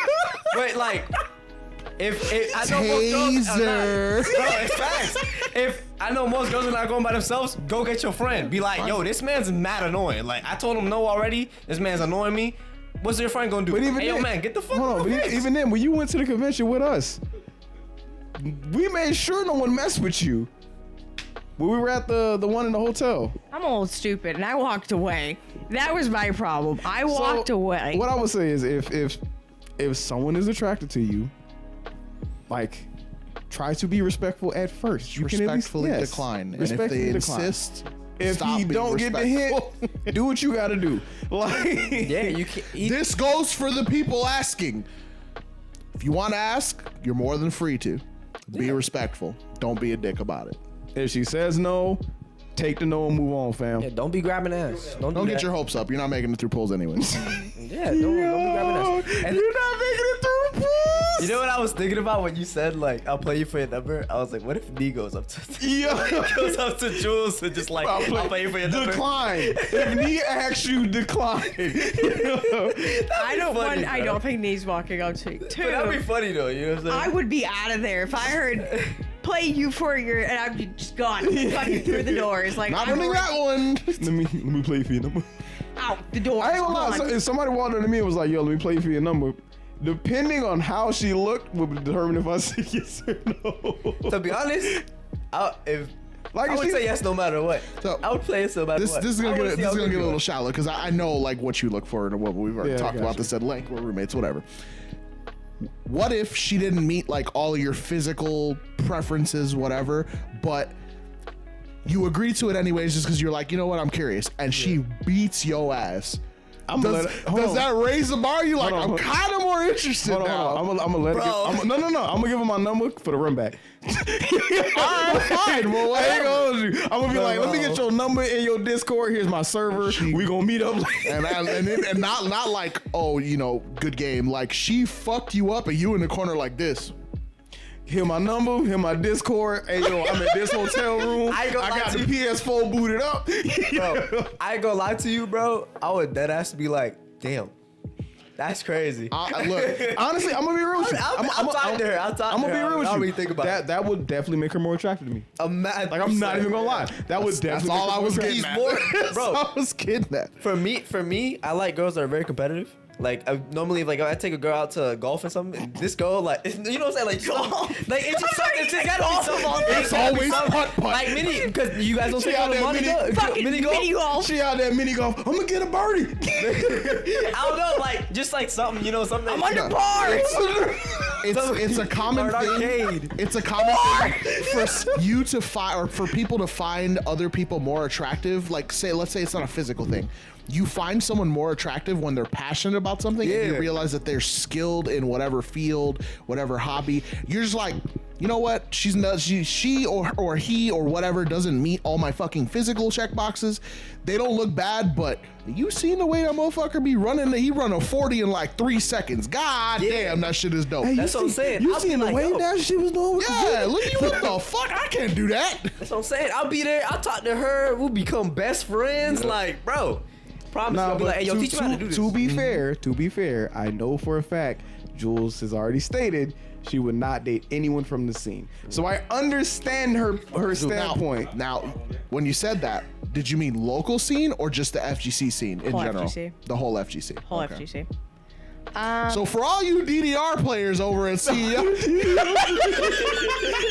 But like, if I know most girls are not, Taser. no, it's facts. If I know most girls are not going by themselves, go get your friend. Be like, yo, this man's mad annoying. Like, I told him no already. This man's annoying me. What's your friend gonna do? But even Hey, yo, then, man, get the fuck hold out on. of But my face. even then, when you went to the convention with us, we made sure no one messed with you. When we were at the one in the hotel. I'm old stupid, and I walked away. That was my problem. I walked away. What I would say is if someone is attracted to you, like, try to be respectful at first. You can at least- Respectfully yes, decline. respectfully and if they decline. insist, If stop you being don't get the hint, respectful. do what you gotta do. Like, Yeah, you can't. This goes for the people asking. If you want to ask, you're more than free to. Be respectful. Don't be a dick about it. if she says no, take the no and move on, fam. Yeah, don't be grabbing ass. Don't Don't do get that. your hopes up. You're not making it through polls anyways. Yeah, don't be grabbing ass. And You're not making it through pools. you know what I was thinking about when you said like I'll play you for your number? I was like, what if D goes up to goes up to Jules and just like I'll play you for your number? Decline. If he asks you, decline. I don't funny, want. I bro. don't think Knee's walking up to. But that'd be funny though. You know what I'm saying? I would be out of there if I heard play you for your, and I'd be just gone, fucking through the doors. Like Not I'm running that one. let me play for your number. out the door. I ain't gonna lie. So if somebody walked up to me and was like, "Yo, let me play for your number," depending on how she looked, would determine if I say yes or no. To be honest, I would she- say yes no matter what. So, I would play it no matter This what. is gonna I wanna get see how a good you little are. shallow because I know like what you look for in a woman. We've already Yeah, talked about gotcha. this at length. We're roommates, whatever. What if she didn't meet like all of your physical preferences, whatever, but you agree to it anyways just because you're like, you know what, I'm curious, and she beats your ass. Does that raise the bar? You like, Hold on, I'm kind of more interested Hold on, now. hold on. I'm gonna let Bro. it. No. I'm gonna give him my number for the run back. All right, fine. Well, I ain't whatever. gonna hold you. I'm gonna be like, let me get your number in your Discord. Here's my server. We gonna meet up. And not like, oh, you know, good game. Like she fucked you up and you in the corner like this. Hear my number. Hear my Discord. Hey yo, I'm in this hotel room. I ain't gonna lie got to the you. PS4 booted up. Bro, I ain't gonna lie to you, bro. I would dead ass be like, damn, that's crazy. Look, Honestly, I'm gonna be real with you. I'll talk to her. I'll talk I'm to her. gonna be real with I'll you. really think about it. That would definitely make her more attractive to me. Like I'm not even gonna lie. That would that's definitely. all make her I was more getting attractive. at. He's more- bro. I was getting at. For me, I like girls that are very competitive. Like normally, like if I take a girl out to golf or something, this girl like you know what I'm saying, like golf. Like it's just something. It's just gotta be something. It's always putt. Like mini because you guys don't She take out out there money. fucking mini golf. She out there mini golf. I'm gonna get a birdie. I don't know, like just like something, you know, something. I'm under par. It's a common Or an thing. arcade. It's a common thing for you to find, or for people to find other people more attractive. Like, let's say it's not a physical thing. You find someone more attractive when they're passionate about something, and you Yeah. realize that they're skilled in whatever field, whatever hobby. You're just like, you know what? She's not. She or he or whatever doesn't meet all my fucking physical check boxes. They don't look bad, but you seen the way that motherfucker be running? He run a 40 in like 3 seconds. God damn, that shit is dope. That's what I'm saying. You I'll be seen the like, way yo. that she was doing? With Yeah, look at you. What the fuck? I can't do that. That's what I'm saying. I'll be there. I'll talk to her. We'll become best friends. Like, bro, promise. Nah, I'll be but like, hey, yo, teach me how to do this. to be fair, I know for a fact Jules has already stated she would not date anyone from the scene. So I understand her standpoint. Now, when you said that, did you mean local scene or just the FGC scene in Whole general? FGC. The whole FGC. Whole Okay. FGC. So for all you DDR players over at CEO,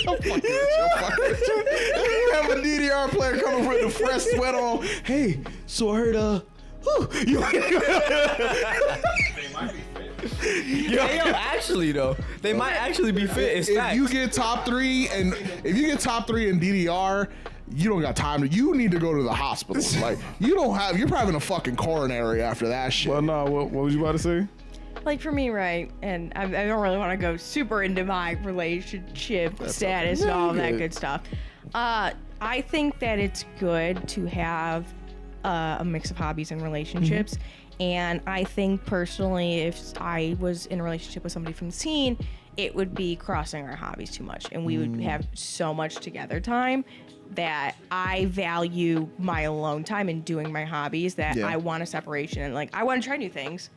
I'm fucking with you. You have a DDR player coming with the fresh sweat on. Hey, so I heard Hey, yo, actually though, they might actually be fit. It's If facts. you get top 3 and if you get top 3 in DDR, you don't got time you need to go to the hospital. Like you're probably in a fucking coronary after that shit. Well, no, what was you about to say? Like for me, right, and I don't really want to go super into my relationship status and okay. all No, that you're good. good stuff. I think that it's good to have a mix of hobbies and relationships. And I think personally, if I was in a relationship with somebody from the scene, it would be crossing our hobbies too much, and we would have so much together time that I value my alone time and doing my hobbies that Yeah. I want a separation, and like I want to try new things.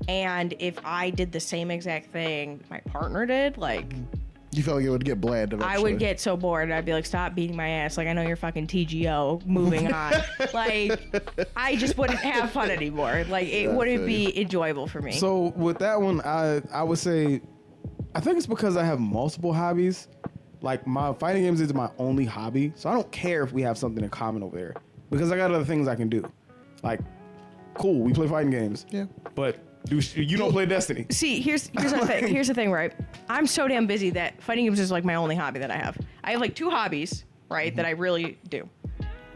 And if I did the same exact thing my partner did, like You feel like it would get bland eventually. I would get so bored. I'd be like, stop beating my ass. Like, I know you're fucking TGO. Moving on. Like, I just wouldn't have fun anymore. Like, it wouldn't be enjoyable for me. So with that one, I would say, I think it's because I have multiple hobbies. like my fighting games is my only hobby, so I don't care if we have something in common over there because I got other things I can do. Like, cool, we play fighting games. Yeah. But you don't play Destiny. See, here's the thing. Here's the thing, right? I'm so damn busy that fighting games is like my only hobby that I have. I have like 2 hobbies, right, that I really do.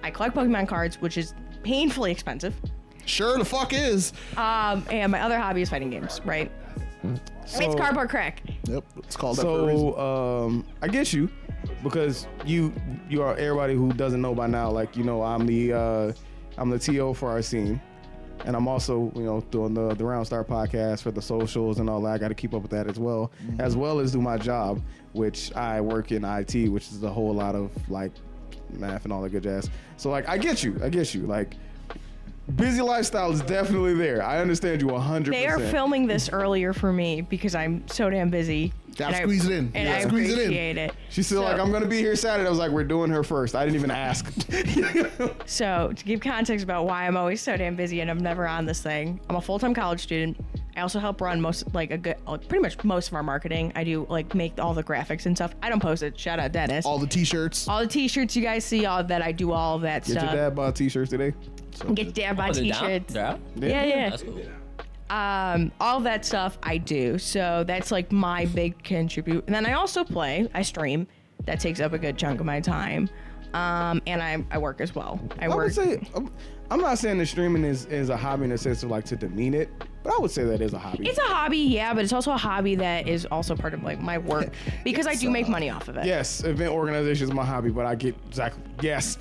I collect Pokemon cards, which is painfully expensive. Sure the fuck is. And my other hobby is fighting games, right? It's cardboard crack. Yep, it's called that for a reason. So I get you because you are everybody who doesn't know by now. Like, you know, I'm the TO for our scene. And I'm also, you know, doing the Roundstar podcast for the socials and all that. I got to keep up with that as well as do my job, which I work in IT, which is a whole lot of like math and all that good jazz. So like, I get you. Like, busy lifestyle is definitely there. I understand you 100%. They are filming this earlier for me because I'm so damn busy. Gotta squeeze it in. And I Squeeze it in. appreciate it. She's still like, I'm going to be here Saturday. I was like, we're doing her first. I didn't even ask. So to give context about why I'm always so damn busy and I'm never on this thing, I'm a full-time college student. I also help run pretty much most of our marketing. I do like make all the graphics and stuff. I don't post it. Shout out Dennis. All the t-shirts. All the t-shirts you guys see, all that I do all of that Get stuff. your dad bought t-shirts today. Get dad buy Oh, is it down? t-shirts. They're out? Yeah. That's cool. All that stuff I do. So that's like my big contribute. And then I also play. I stream. That takes up a good chunk of my time. And I work as well. I would work. say, I'm not saying that streaming is a hobby in the sense of like to demean it, but I would say that is a hobby. It's a hobby, yeah, but it's also a hobby that is also part of like my work because I do make money off of it. Yes, event organization is my hobby, but I get exactly, yes.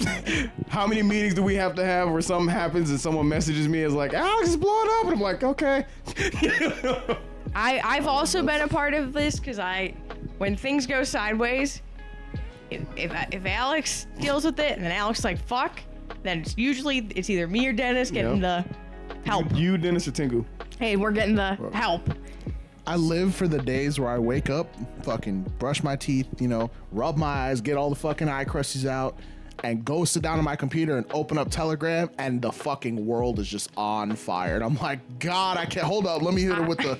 How many meetings do we have to have where something happens and someone messages me as like, Alex is blowing up, and I'm like, okay. I've also been a part of this because when things go sideways, if Alex deals with it and then Alex is like fuck, then it's either me or Dennis getting the help. You, Dennis, or Tengu? Hey, we're getting the help. I live for the days where I wake up, fucking brush my teeth, you know, rub my eyes, get all the fucking eye crusties out, and go sit down on my computer and open up Telegram, and the fucking world is just on fire. And I'm like, God, I can't, hold up, let me hit it with the...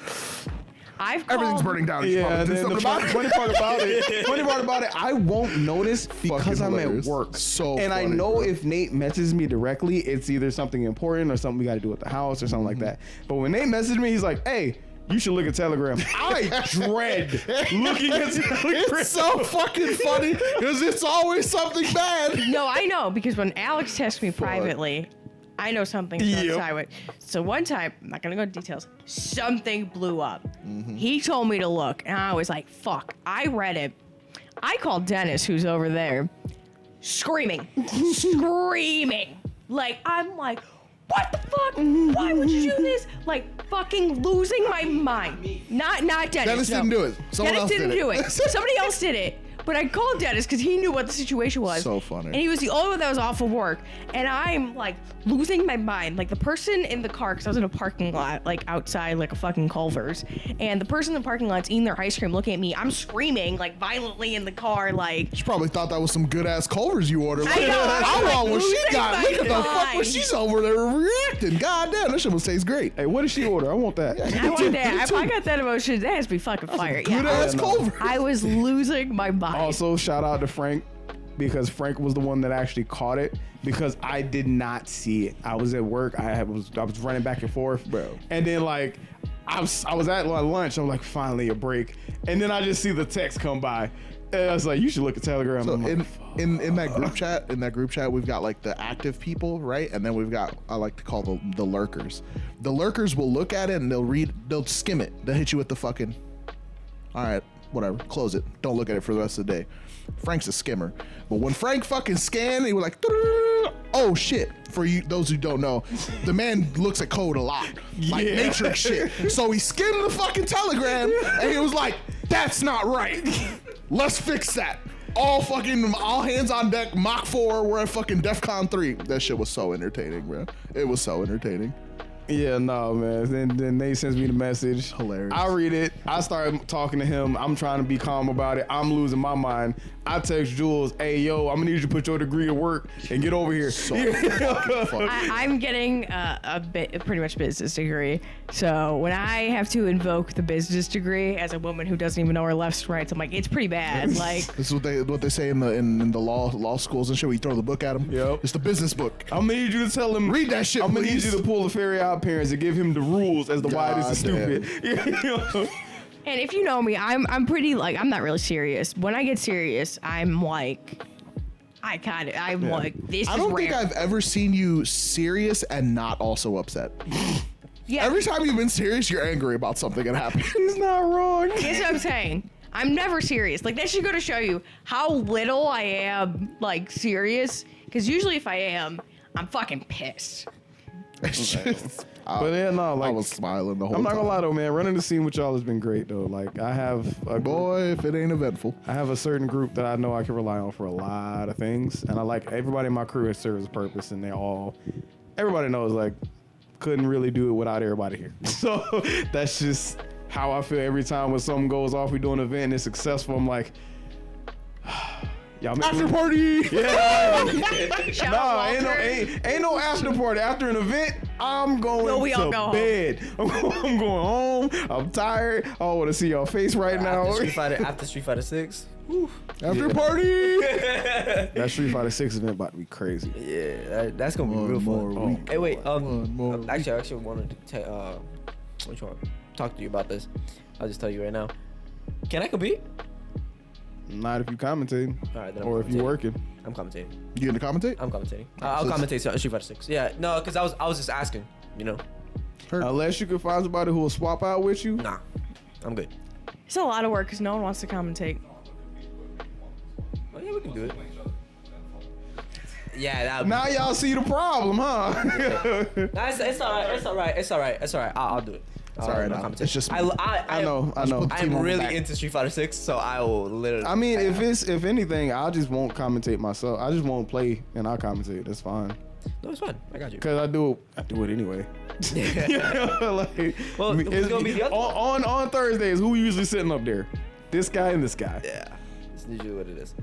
Everything's burning down. Yeah, and then the funny part about it, I won't notice because I'm at work. So and funny, I know bro. if Nate messages me directly, it's either something important or something we got to do at the house or something like that. But when Nate messaged me, he's like, "Hey, you should look at Telegram." I dread looking at Telegram. It's so fucking funny because it's always something bad. No, I know because when Alex texts me privately, I know something's going sideways. So one time, I'm not gonna go into details, something blew up. He told me to look, and I was like, fuck. I read it. I called Dennis, who's over there, screaming. Like, I'm like, what the fuck? Why would you do this? Like, fucking losing my mind. Not Dennis. Dennis didn't do it. Someone else Dennis didn't did do it. it. Somebody else did it. But I called Dennis because he knew what the situation was. So funny. And he was the only one that was off of work. And I'm like losing my mind. Like the person in the car, because I was in a parking lot, like outside, like a fucking Culver's. And the person in the parking lot's eating their ice cream, looking at me. I'm screaming like violently in the car, like. She probably thought that was some good ass Culvers you ordered. I know, I was How like, long was she losing got? my Look at the fuck mind. was she's over there reacting. God damn, that shit must taste great. Hey, what did she order? I want that. I want that. If I got that emotion, that has to be fucking fire. Good Yeah, ass Culver. I was losing my mind. Also, shout out to Frank because Frank was the one that actually caught it because I did not see it. I was at work. I was running back and forth, Bro. And then like I was at lunch. I'm like, finally a break, and then I just see the text come by, and I was like, you should look at Telegram. So I'm like, in that group chat, we've got like the active people, right? And then we've got, I like to call the lurkers. The lurkers will look at it and they'll skim it. They'll hit you with the fucking, all right, whatever, close it. Don't look at it for the rest of the day. Frank's a skimmer. But when Frank fucking scanned, he was like, oh shit. For you, those who don't know, the man looks at code a lot. Like Matrix shit. So he skimmed the fucking Telegram and he was like, that's not right. Let's fix that. All hands on deck, Mach 4, we're at fucking DEFCON 3. That shit was so entertaining, bro. It was so entertaining. Yeah, no, man. Then they sends me the message. Hilarious. I read it. I start talking to him. I'm trying to be calm about it. I'm losing my mind. I text Jules, hey, yo, I'm going to need you to put your degree to work and get over here. I'm getting pretty much business degree. So when I have to invoke the business degree as a woman who doesn't even know her lefts and rights, I'm like, it's pretty bad. Like, this is what they say in the law schools and shit. We throw the book at them. Yep. It's the business book. I'm going to need you to tell him. Read that shit, I'm going to need please. you to pull the Fairy Odd Parents and give him the rules as to why this is God stupid. and if you know me, I'm pretty like, I'm not really serious. When I get serious, I'm like, like, this I is don't rare. think I've ever seen you serious and not also upset. Yeah. Every time you've been serious, you're angry about something that happened. He's not wrong. Guess what I'm saying? I'm never serious. Like, that should go to show you how little I am, like, serious. Because usually if I am, I'm fucking pissed. It's just, But yeah, no, I like, was smiling the whole I'm not time. gonna lie though, man. Running the scene with y'all has been great though. Like, I have a Boy, if it ain't eventful. I have a certain group that I know I can rely on for a lot of things, and I like everybody in my crew has serves a purpose, and everybody knows like couldn't really do it without everybody here. So that's just how I feel every time when something goes off. We do an event and it's successful. I'm like, y'all make After party! Yeah. Shout Nah, out ain't Walter. no after party. After an event, I'm going No, we all to go home. bed. I'm going home. I'm tired. I want to see your face right now. After Street Fighter 6. After party! That Street Fighter 6 event about to be crazy. Yeah, that's gonna be real more fun. week. Hey, wait. One more Actually, I actually wanted to talk to you about this. I'll just tell you right now. Can I compete? Not if you commentating, All right, then I'm or if you commentating. working. I'm commentating. You gonna commentate? I'm commentating. I'll commentate Street Fighter 6. Yeah, no, because I was just asking. You know, Unless you can find somebody who will swap out with you. nah, I'm good. It's a lot of work because no one wants to commentate. Oh yeah, we can do it. Yeah, that. Now y'all see the problem, huh? Nah, it's all right. I'll do it. Sorry, I'll no. commentate. It's just me. I know. put the team I'm on the really back. into Street Fighter 6, so I will literally. I mean, if anything, I just won't commentate myself. I just won't play and I'll commentate. That's fine. No, it's fine. I got you. Cause I do it anyway. You know, like, Well, who's it's- gonna be the other on Thursdays? Who usually sitting up there? This guy and this guy. Yeah, it's usually what it is.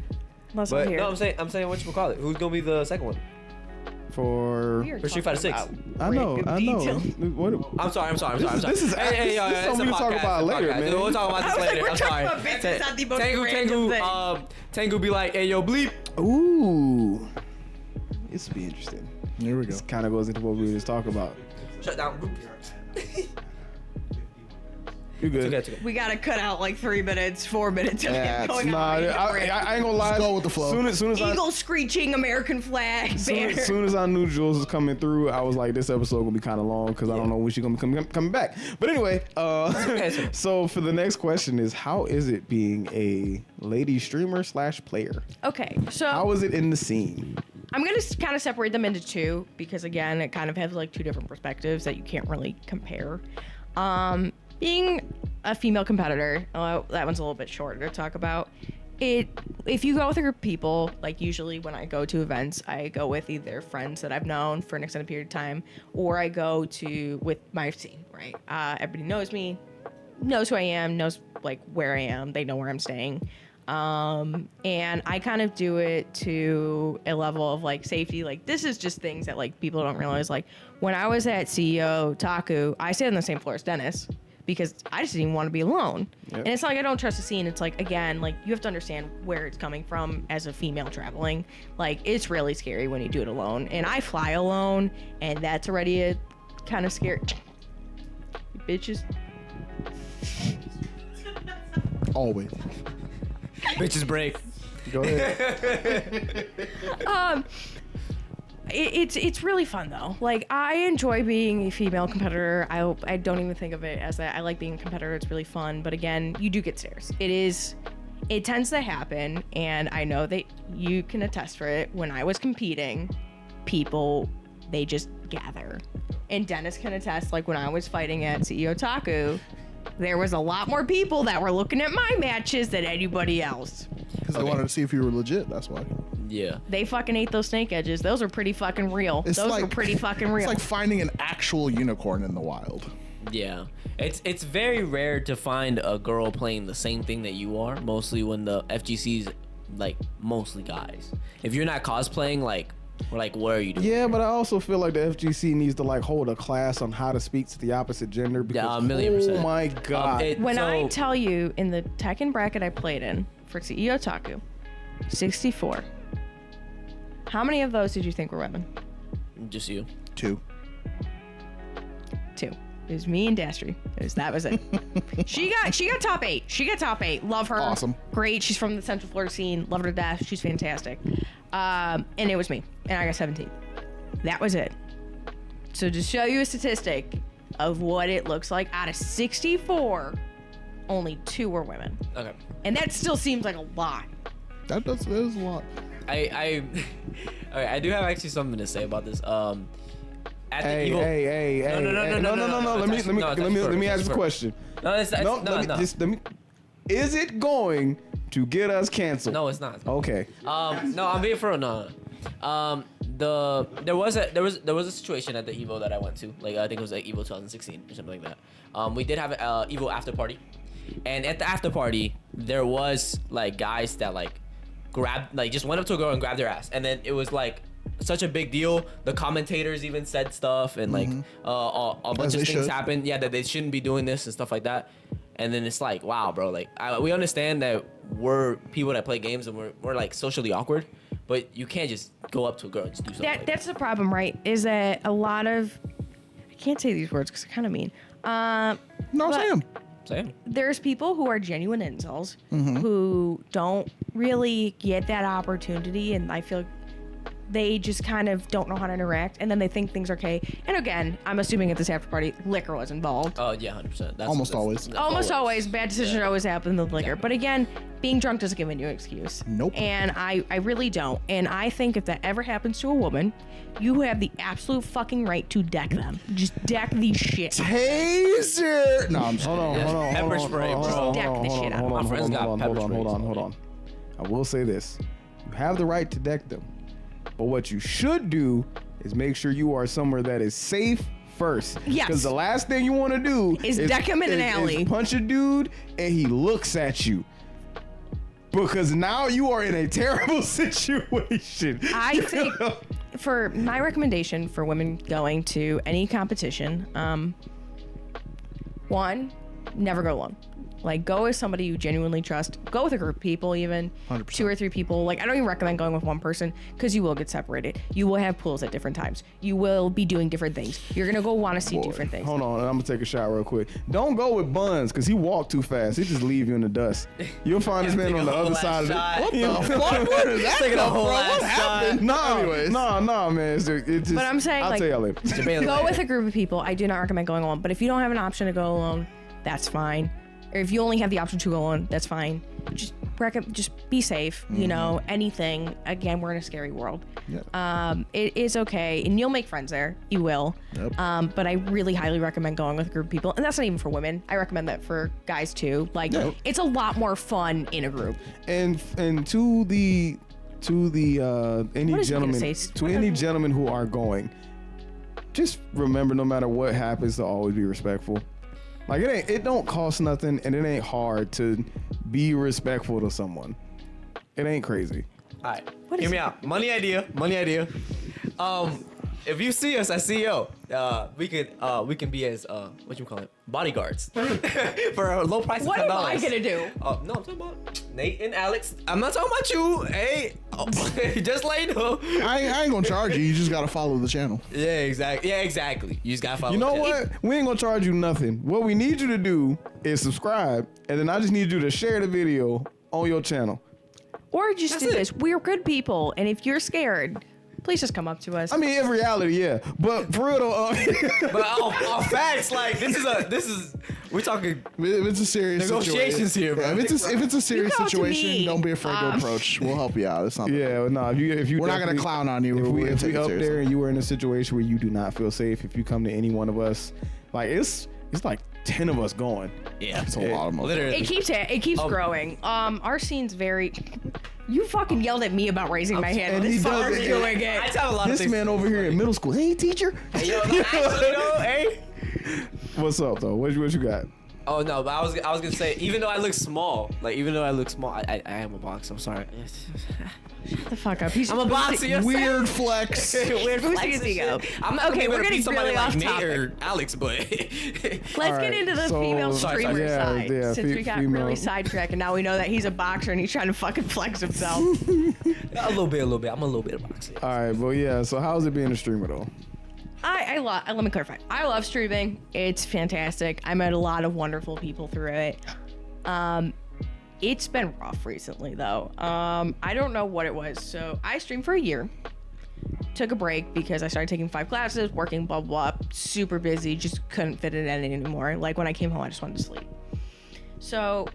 Unless But I'm here. no, I'm saying what you call it. Who's gonna be the second one? For We are For Street talking Fighter 6. about I know. great I know. detail. What? I'm sorry. This is Hey, yo, this is it's a something we talk podcast, about it's a later, podcast. man. We'll talk about this I was like, later. we're I'm talking sorry. about bits, it's not the most random thing. Tengu be like, hey, yo, bleep. Ooh, this will be interesting. Here we go. This kind of goes into what we were just talking about. Shut down. You good? It's okay. We gotta cut out like 3 minutes, 4 minutes of Yeah, him going Nah, on. I ain't gonna lie. Just go with the flow. Soon as Eagle screeching, American flag, banner. soon as I knew Jules was coming through, I was like, this episode gonna be kind of long because I don't know when she's gonna be coming back. But anyway, Okay. so for the next question is, how is it being a lady streamer / player? Okay, so How is it in the scene? I'm gonna kind of separate them into two because again, it kind of has like two different perspectives that you can't really compare. Being a female competitor, that one's a little bit shorter to talk about. If you go with a group of people, like usually when I go to events, I go with either friends that I've known for an extended period of time, or I go with my team, right? Everybody knows me, knows who I am, knows like where I am, they know where I'm staying. And I kind of do it to a level of like safety. Like this is just things that like people don't realize. Like when I was at CEO Taku, I stayed on the same floor as Dennis because I just didn't even want to be alone. Yep. And it's not like I don't trust the scene. It's like, again, like you have to understand where it's coming from as a female traveling. Like it's really scary when you do it alone. And I fly alone, and that's already a kind of scary. You bitches. Always. Bitches break. Go ahead. It's really fun though. Like I enjoy being a female competitor. I don't even think of it as that. I like being a competitor. It's really fun. But again, you do get stares. It tends to happen, and I know that you can attest for it. When I was competing, people, they just gather. And Dennis can attest, like when I was fighting at CEO Taku, there was a lot more people that were looking at my matches than anybody else. Because I wanted to see if you were legit. That's why. Yeah. They fucking ate those snake edges. Those are pretty fucking real. It's Those like- were pretty fucking real. It's like finding an actual unicorn in the wild. Yeah, it's very rare to find a girl playing the same thing that you are. Mostly when the FGC's like mostly guys. If you're not cosplaying, like, we're like, what are you doing? Yeah, but I also feel like the FGC needs to like hold a class on how to speak to the opposite gender. Because, Yeah, 1,000,000%. Oh my god! when I tell you in the Tekken bracket I played in for CEO Taku, 64. How many of those did you think were women? Just you. 2. 2. It was me and Dastry. That was it. She got top 8. She got top 8. Love her. Awesome. Great. She's from the Central Florida scene. Love her to death. She's fantastic. And it was me. And I got 17. That was it. So to show you a statistic of what it looks like, out of 64, only 2 were women. Okay. And that still seems like a lot. That is a lot. I okay, I do have actually something to say about this. At the Hey, Evo, hey. No. Let me ask you a question. No, it's No, let me. Is it going to get us canceled? No, it's not. Okay. No, I'm being for real. No. There was a situation at the Evo that I went to. Like, I think it was like Evo 2016 or something like that. We did have an Evo after party, and at the after party there was like guys that like grabbed, like, just went up to a girl and grabbed their ass, and then it was like such a big deal. The commentators even said stuff, and like a bunch of things happened. Yeah, that they shouldn't be doing this and stuff like that. And then it's like, wow, bro. Like, we understand that we're people that play games and we're like socially awkward, but you can't just go up to a girl and just do something. That's the problem, right? Is that a lot of, I can't say these words because I kind of mean. No, but say him. Same. There's people who are genuine incels who don't really get that opportunity, and I feel they just kind of don't know how to interact, and then they think things are okay. And again, I'm assuming at this after party, liquor was involved. Oh yeah, 100%. Almost always. Almost always, bad decisions always happen with liquor. But again, being drunk doesn't give you an excuse. Nope. And I really don't. And I think if that ever happens to a woman, you have the absolute fucking right to deck them. Just deck the shit. Taser. No, I'm just Hold on. Pepper spray, bro. Just deck the shit out. My friends got pepper sprays Hold on. I will say this. You have the right to deck them. But what you should do is make sure you are somewhere that is safe first. Yes. Because the last thing you want to do Is deck him in an alley. Is punch a dude and he looks at you. Because now you are in a terrible situation. I think for my recommendation for women going to any competition, one, never go alone. Like, go with somebody you genuinely trust. Go with a group of people, even 100%. 2 or 3 people. Like, I don't even recommend going with one person because you will get separated. You will have pools at different times. You will be doing different things. You're gonna go want to see different things. Hold on, I'm gonna take a shot real quick. Don't go with Buns because he walked too fast. He just leave you in the dust. You'll find this man Take on a the whole other ass side shot. of the. What the fuck? Where did that Taking a come whole from? ass What shot. happened? Anyways. No, man. It's just, But I'm saying, I'll like, tell y'all later. Go with a group of people. I do not recommend going alone. But if you don't have an option to go alone, that's fine. Or if you only have the option to go alone, that's fine. Just be safe. You know, anything. Again, we're in a scary world. Yep. It is okay, and you'll make friends there. You will. Yep. But I really highly recommend going with a group of people, and that's not even for women. I recommend that for guys too. Like, it's a lot more fun in a group. And to the any What is he gonna gentlemen say? to any gentlemen who are going, just remember, no matter what happens, to always be respectful. Like, it don't cost nothing, and it ain't hard to be respectful to someone. It ain't crazy. All right, hear me out. Money idea. If you see us at CEO, we can be as what you call it, bodyguards for a low price of $10. What am I gonna do? No, I'm talking about Nate and Alex. I'm not talking about you. Hey, just let you know. I ain't gonna charge you. You just gotta follow the channel. Yeah, exactly. You just gotta follow. You know the channel. what? We ain't gonna charge you nothing. What we need you to do is subscribe, and then I just need you to share the video on your channel. Or just That's do it. this. We're good people, and if you're scared, please just come up to us. I mean, in reality, yeah. But for real though, But all facts, like this is we're talking If it's a serious negotiations situation, here, bro. if it's a serious come to situation, me. don't be afraid to approach. We'll help you out. It's not. yeah, no. If you We're not gonna definitely- clown on you. If We're we gonna take it up seriously. there and you were in a situation where you do not feel safe, if you come to any one of us, like it's like 10 of us going. yeah. It's a lot of money. Literally. It keeps growing. Our scene's very You fucking yelled at me about raising my hand. and And he this does fucker's it. doing I it. just have a lot of This things. man over here in middle school. Hey, teacher. Hey, yo, no, actually, no, hey. What's up, though? What you got? Oh no, but I was gonna say, even though I look small, I am a boxer. I'm sorry. Shut the fuck up. He's I'm a boxer. You know what I'm Weird flex. saying? Weird Boosting flex his and ego. shit. I'm not Okay, gonna we're be able to getting beat somebody really like off Nate topic. or Alex, but Let's All get right, into the so- female Sorry, streamer yeah, side. yeah, Since we got female. really sidetracked, and now we know that he's a boxer and he's trying to fucking flex himself. a little bit. I'm a little bit of boxer. All right, well, yeah. So how's it being a streamer though? Let me clarify. I love streaming. It's fantastic. I met a lot of wonderful people through it. It's been rough recently though. I don't know what it was. So I streamed for a year. Took a break because I started taking 5 classes, working, blah, blah, blah. Super busy. Just couldn't fit it in anymore. Like when I came home, I just wanted to sleep. So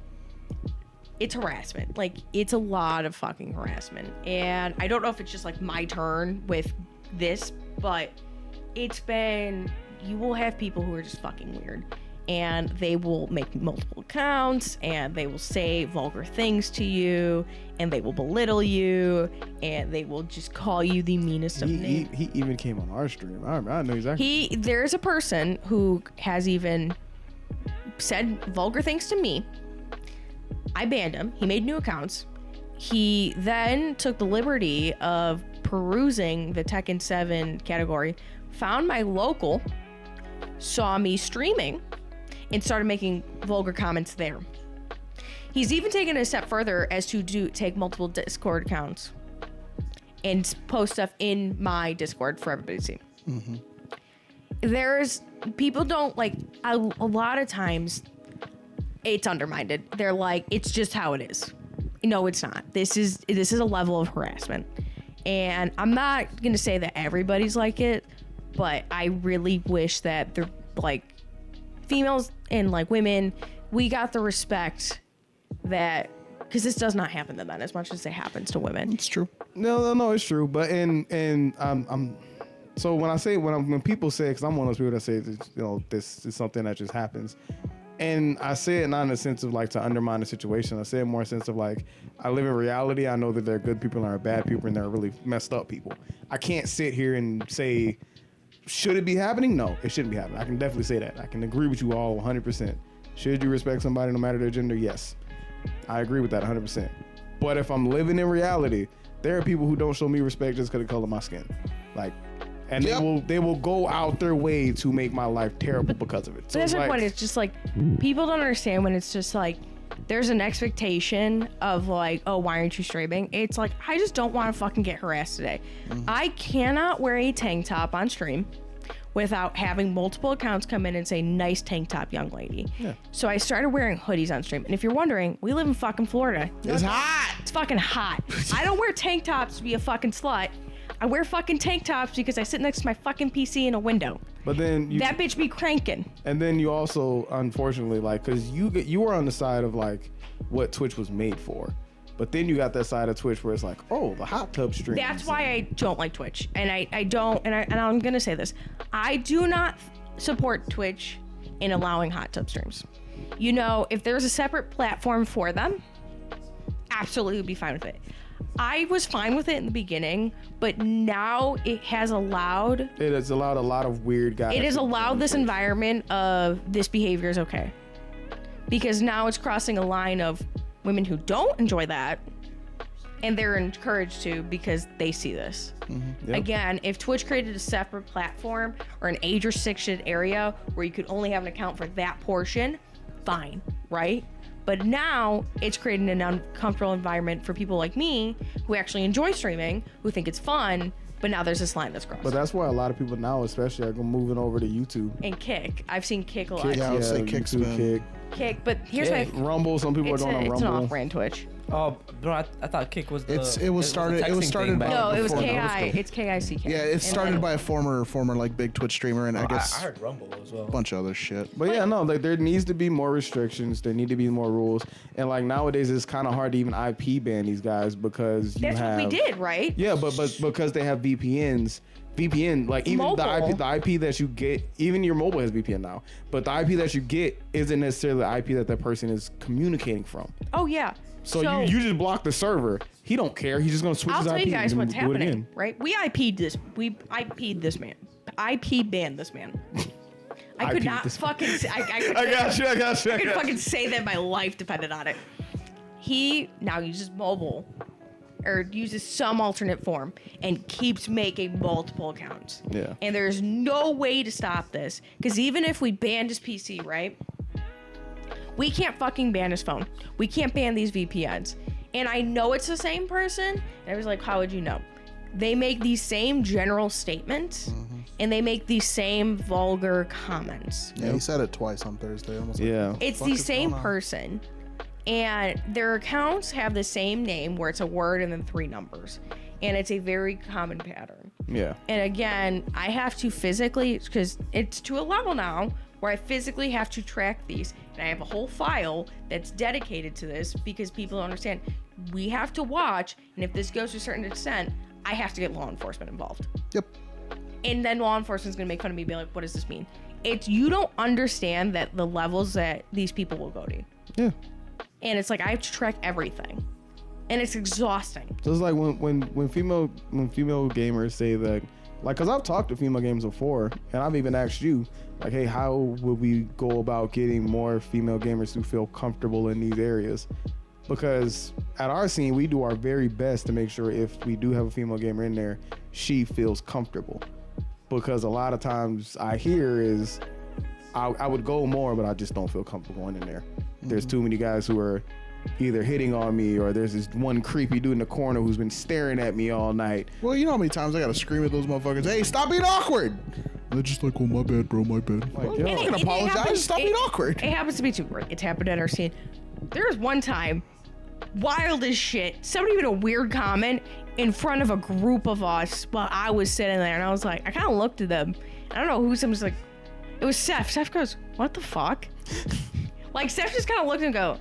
it's harassment. Like it's a lot of fucking harassment. And I don't know if it's just like my turn with this, but it's been, you will have people who are just fucking weird. And they will make multiple accounts and they will say vulgar things to you and they will belittle you and they will just call you the meanest of names. He even came on our stream. I know exactly. There's a person who has even said vulgar things to me. I banned him. He made new accounts. He then took the liberty of perusing the Tekken 7 category, found my local, saw me streaming, and started making vulgar comments there. He's even taken it a step further as to take multiple Discord accounts and post stuff in my Discord for everybody to see. There's people don't like a lot of times it's undermined. They're like, it's just how it is. No, it's not. This is a level of harassment. And I'm not gonna say that everybody's like it, but I really wish that they're like females and like women, we got the respect that, because this does not happen to men as much as it happens to women. It's true. No, it's true. But so when people say, because I'm one of those people that say, this is something that just happens, and I say it not in the sense of like to undermine the situation. I say it more in the sense of like, I live in reality. I know that there are good people and there are bad people and there are really messed up people. I can't sit here and say, should it be happening? No, it shouldn't be happening. I can definitely say that. I can agree with you all 100%. Should you respect somebody no matter their gender? Yes. I agree with that 100%. But if I'm living in reality, there are people who don't show me respect just because of the color of my skin. Like, and they will go out their way to make my life terrible because of it. So that's my point. It's just like, people don't understand when it's just like, there's an expectation of like, oh, why aren't you streaming? It's like, I just don't want to fucking get harassed today. I cannot wear a tank top on stream without having multiple accounts come in and say, nice tank top, young lady. Yeah. So I started wearing hoodies on stream. And if you're wondering, we live in fucking Florida. It's hot. It's fucking hot. I don't wear tank tops to be a fucking slut. I wear fucking tank tops because I sit next to my fucking PC in a window. But then that bitch be cranking. And then you also, unfortunately, like, because you were on the side of like what Twitch was made for, but then you got that side of Twitch where it's like, oh, the hot tub stream. That's why I don't like Twitch, and I'm gonna say this: I do not support Twitch in allowing hot tub streams. You know, if there's a separate platform for them, absolutely would be fine with it. I was fine with it in the beginning, but now it has allowed a lot of weird guys. It has allowed this environment of this behavior is okay. Because now it's crossing a line of women who don't enjoy that, and they're encouraged to because they see this. Yep. Again, if Twitch created a separate platform or an age restricted area where you could only have an account for that portion, fine, right? But now it's creating an uncomfortable environment for people like me who actually enjoy streaming, who think it's fun, but now there's this line that's crossed. But that's why a lot of people now, especially, are moving over to YouTube. And Kick. I've seen Kick a lot. Yeah, I would say Kick's been. Kick, but here's my Rumble. Some people are going on Rumble. It's an off-brand Twitch. Oh, bro, I thought Kick was the. It was started by. No, it was before KI. It's KICK. Yeah, it started by a former like big Twitch streamer, and I guess I heard Rumble as well. a bunch of other shit. But yeah, no, like there needs to be more restrictions. There need to be more rules, and like nowadays it's kind of hard to even IP ban these guys because That's what we did, right? Yeah, but because they have VPNs, VPN, like even Mobile. the IP that you get, even your mobile has VPN now, but the IP that you get isn't necessarily the IP that person is communicating from. Oh yeah. So you just block the server. He don't care. He's just gonna switch I'll his tell IP you guys and what's do it happening, again. right? We IP'd this. We IP'd this man. IP banned this man. I could IP'd not this fucking. I got you. I could fucking say that my life depended on it. He now uses mobile, or uses some alternate form, and keeps making multiple accounts. Yeah. And there's no way to stop this, because even if we banned his PC, right? We can't fucking ban his phone. We can't ban these VPNs. And I know it's the same person. And I was like, how would you know? They make these same general statements, and they make these same vulgar comments. Yeah, he said it twice on Thursday. Almost Yeah. It's fuck the is same going on? person, and their accounts have the same name where it's a word and then 3 numbers, and it's a very common pattern. Yeah. And again, I have to physically, because it's to a level now where I physically have to track these, and I have a whole file that's dedicated to this, because people don't understand. We have to watch, and if this goes to a certain extent, I have to get law enforcement involved. Yep. And then law enforcement's gonna make fun of me, be like, what does this mean? It's, you don't understand that the levels that these people will go to. Yeah. And it's like, I have to track everything. And it's exhausting. So it's like when female gamers say that, like, cause I've talked to female gamers before, and I've even asked you, like, hey, how would we go about getting more female gamers to feel comfortable in these areas? Because at our scene, we do our very best to make sure if we do have a female gamer in there, she feels comfortable. Because a lot of times I hear is, I would go more, but I just don't feel comfortable going in there. There's too many guys who are either hitting on me, or there's this one creepy dude in the corner who's been staring at me all night. Well, you know how many times I gotta scream at those motherfuckers, hey, stop being awkward! They're just like, oh, my bad, bro, my bad. Like, yo, I'm not gonna apologize, stop being awkward. It happens to me too. It's happened at our scene. There was one time, wild as shit, somebody made a weird comment in front of a group of us while I was sitting there, and I was like, I kind of looked at them. I don't know who, someone's like, it was Seth. Seth goes, what the fuck? Like, Seth just kind of looked and go,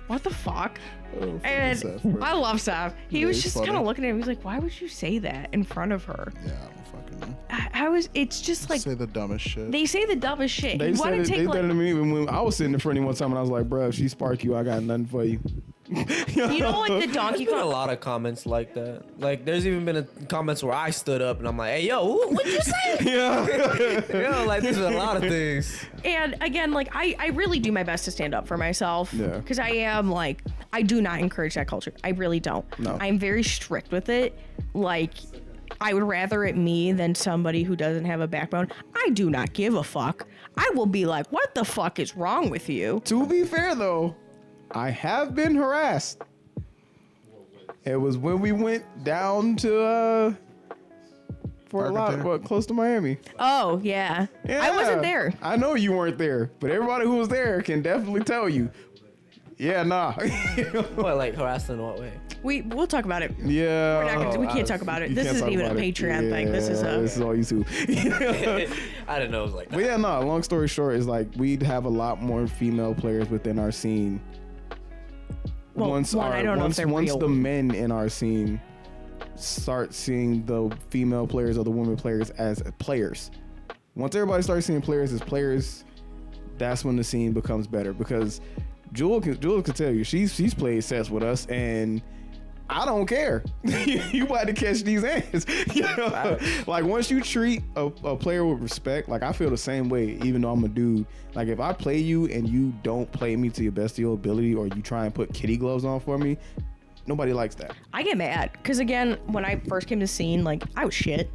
what the fuck? Oh, And Seth, bro. I love Seth. He Yeah, was he's just funny. kind of looking at him. He was like, why would you say that in front of her? Yeah, I don't fucking know. I was, it's just like, Say the dumbest shit. they say the dumbest shit. They You said want it, to they take said it to like, me when I was sitting in front of you one time, and I was like, bro, if she spark you, I got nothing for you. you know, like the Donkey There's been a Kong. lot of comments like that. Like, there's even been comments where I stood up and I'm like, hey, yo, what'd you say? Yeah. Yo, like, there's a lot of things. And again, like I really do my best to stand up for myself. Yeah. Because I am like, I do not encourage that culture. I really don't. No. I'm very strict with it. Like, I would rather it me than somebody who doesn't have a backbone. I do not give a fuck. I will be like, what the fuck is wrong with you? To be fair, though, I have been harassed. It was when we went down to for a lot, Arkansas? what, close to Miami. Oh, yeah. I wasn't there. I know you weren't there, but everybody who was there can definitely tell you. Yeah, nah. What, like, harassed in what way? We'll talk about it. Yeah. We're not gonna, we can't talk about it. You This can't isn't talk even a about it. Patreon thing. This is Yeah, a. This is all YouTube. I didn't know it was like that. But yeah, no, long story short is like we'd have a lot more female players within our scene. Well, I don't know if they're once real. the men in our scene start seeing the female players or the women players as players. Once everybody starts seeing players as players, that's when the scene becomes better, because Jewel can tell you she's played sets with us, and I don't care. You about to catch these hands. You know? Like, once you treat a player with respect, like, I feel the same way, even though I'm a dude. Like, if I play you and you don't play me to your best of your ability, or you try and put kitty gloves on for me, nobody likes that. I get mad because, again, when I first came to the scene, like, I was shit.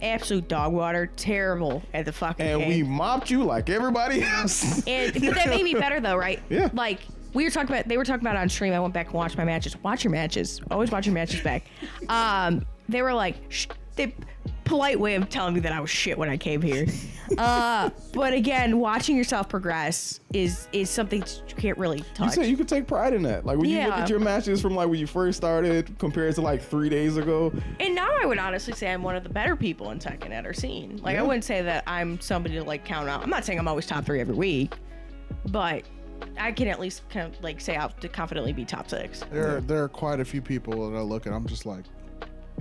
Absolute dog water. Terrible at the fucking And game. we mopped you like everybody else. But that made me better, though, right? Yeah. Like, they were talking about it on stream. I went back and watched my matches. Watch your matches. Always watch your matches back. They were like, polite way of telling me that I was shit when I came here. But again, watching yourself progress is something that you can't really You touch. said you could take pride in that. Like, when you look Yeah. at your matches from like when you first started compared to like 3 days ago. And now I would honestly say I'm one of the better people in Tekken at our scene. Like, Yeah. I wouldn't say that I'm somebody to like count out. I'm not saying I'm always top 3 every week, but I can at least kind of like say I'll confidently be top 6. There are quite a few people that I look at, I'm just like,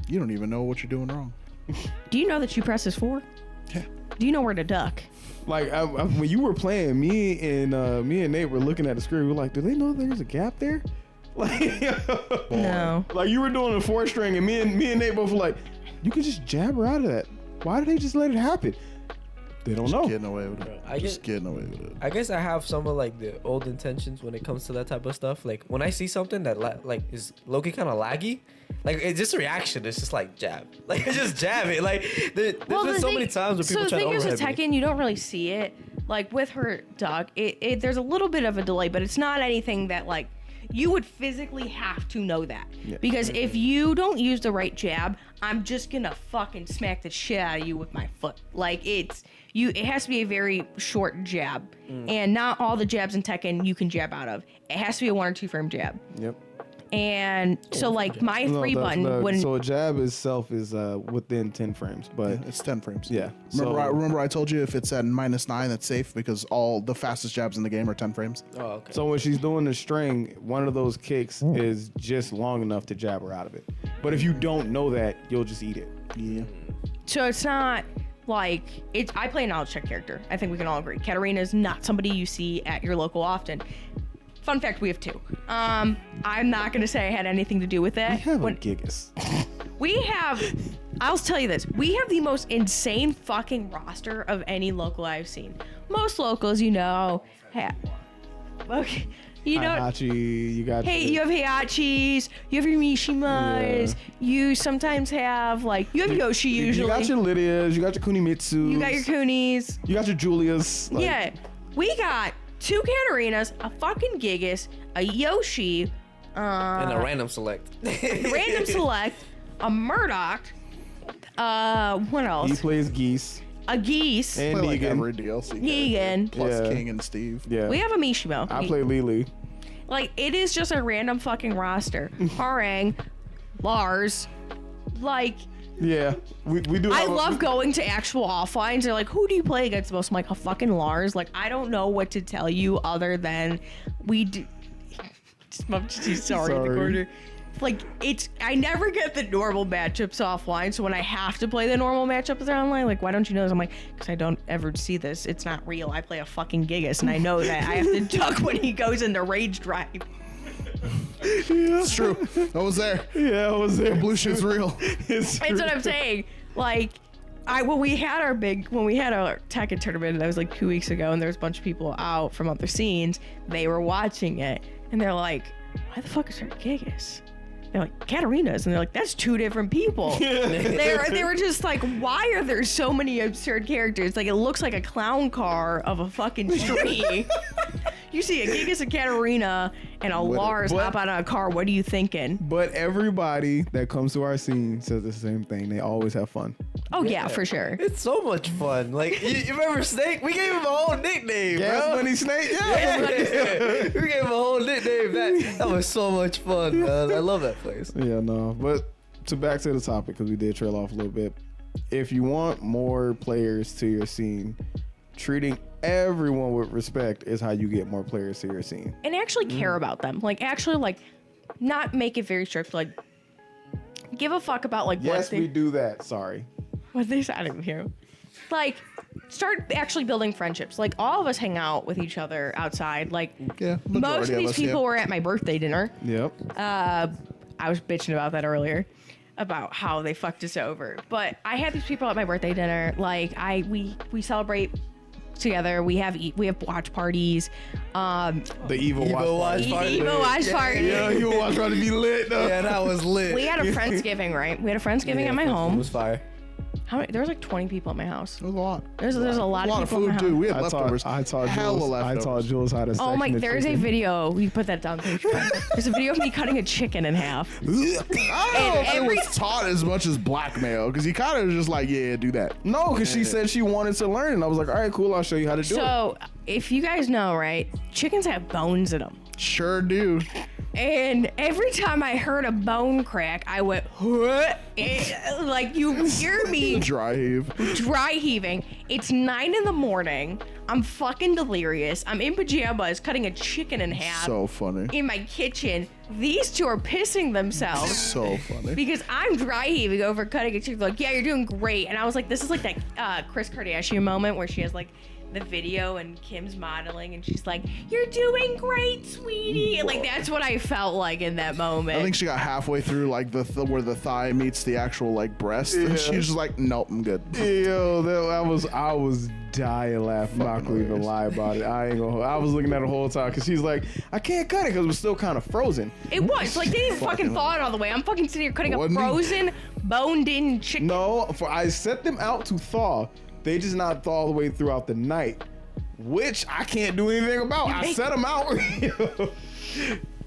you don't even know what you're doing wrong. Do you know that you press this 4? Yeah. Do you know where to duck? Like when you were playing, me and Nate were looking at the screen. We were like, do they know there's a gap there? Like, No. like you were doing a 4-string, and me and Nate both were like, you can just jab her out of that. Why did they just let it happen? They don't know. Getting away with it. Getting away with it. I guess I have some of like the old intentions when it comes to that type of stuff. Like when I see something that like is low-key kind of laggy, like it's just a reaction. It's just like jab, like just jab it. Like there's been so many times where people try to So the thing is overhead with me. Tekken, you don't really see it. Like with her duck, there's a little bit of a delay, but it's not anything that like you would physically have to know that. Yeah. Because if you don't use the right jab, I'm just gonna fucking smack the shit out of you with my foot. Like it has to be a very short jab. And not all the jabs in Tekken you can jab out of. It has to be a 1 or 2 frame jab. Yep. And so like my No, 3 button wouldn't. so a jab itself is within 10 frames, but It's 10 frames. yeah. Remember I told you if it's at -9, that's safe because all the fastest jabs in the game are 10 frames. Oh, okay. So when she's doing the string, one of those kicks is just long enough to jab her out of it. But if you don't know that, you'll just eat it. Yeah. So it's not like I play a knowledge check character. I think we can all agree. Katarina is not somebody you see at your local often. Fun fact, we have 2. I'm not gonna say I had anything to do with that. We have a Gigas. I'll tell you this. We have the most insane fucking roster of any local I've seen. Most locals, you know, okay. You know, Hachi, you got you have Heiachis, you have your Mishimas, you sometimes have you have Yoshi usually. You got your Lydias, you got your Kunimitsu. You got your Kunis. You got your Julias. Like, Yeah, we got 2 Katarinas, a fucking Gigas, a Yoshi, And a random select. random select, a Murdoch, what He else? plays Geese A Geese, and Play like Negan. every DLC. Negan. Plus Yeah. King and Steve. Yeah. We have a Mishimo. I play Lily. Like, it is just a random fucking roster. Harang, Lars, like, Yeah. We do I have love going to actual offlines. They're like, who do you play against the most? I'm like, a fucking Lars. Like, I don't know what to tell you other than we do. Sorry, in the corner. Like, I never get the normal matchups offline. So when I have to play the normal matchups online, like, why don't you know this? I'm like, because I don't ever see this. It's not real. I play a fucking Gigas and I know that I have to duck when he goes into rage drive. It's true. I was there. Yeah, I was there. Blue shit's real. It's That's what I'm saying. Like, when we had our Tekken tournament, that was like 2 weeks ago, and there was a bunch of people out from other scenes. They were watching it, and they're like, "Why the fuck is there Gigas?" They're like, "Katarina's," and they're like, "That's 2 different people." They were just like, "Why are there so many absurd characters? Like, it looks like a clown car of a fucking tree." You see a Gigas, a Katarina, and a Lars but- hop out of a car. What are you thinking? But everybody that comes to our scene says the same thing. They always have fun. Oh yeah, for sure. It's so much fun. Like you remember Snake? We gave him a whole nickname, Gas bro. Money Snake. Yeah. We gave him a whole nickname. That was so much fun, man. I love that place. Yeah, no. But back to the topic, because we did trail off a little bit. If you want more players to your scene, treating everyone with respect is how you get more players to your scene. And actually care about them. Like, actually, like, not make it very strict. Like, give a fuck about, like, Yes, we do that. Sorry. what they said in here. Like, start actually building friendships. Like, all of us hang out with each other outside. Like, Yeah, most majority of of these us, people yeah. were at my birthday dinner. Yep. I was bitching about that earlier, about how they fucked us over. But I had these people at my birthday dinner. Like, we celebrate together. We have watch parties. The Evil Evil Watch Watch Party. Evil watch party. Yeah, Evil Watch Party be lit though. Yeah, that was lit. We had a Friendsgiving, right? We had a Friendsgiving at my It home. was fire. How many? There was like 20 people at my house. It was a lot. There's a lot of people in food my too. house. We had I leftovers. taught Hella Jules. I leftovers. taught Jules how to. Oh my! section the There's a chicken. video. We put that down. There's a video of me cutting a chicken in half. I don't know if every- it was taught as much as blackmail because he kind of was just like, yeah, do that. No, because she said she wanted to learn, and I was like, all right, cool. I'll show you how to do it. So, if you guys know, right, chickens have bones in them. Sure do. And every time I heard a bone crack, I went, "What?" Like, you hear me Dry heave. dry heaving. It's 9 in the morning. I'm fucking delirious. I'm in pajamas cutting a chicken in half. So funny. In my kitchen. These two are pissing themselves. So funny. Because I'm dry heaving over cutting a chicken. Like, yeah, you're doing great. And I was like, this is like that Kris Kardashian moment where she has like the video and Kim's modeling and she's like, you're doing great, sweetie. And like, that's what I felt like in that moment. I think she got halfway through like where the thigh meets the actual like breast, and she was just like, "Nope, I'm good." Yo, I was dying laughing. I'm not gonna even lie about it. I was looking at her the whole time because she's like, I can't cut it because it was still kind of frozen. It was like they didn't fucking thaw it all the way. I'm fucking sitting here cutting a Wasn't he? frozen, boned-in chicken. No, I set them out to thaw. They just not thaw all the way throughout the night, which I can't do anything about. I set them out.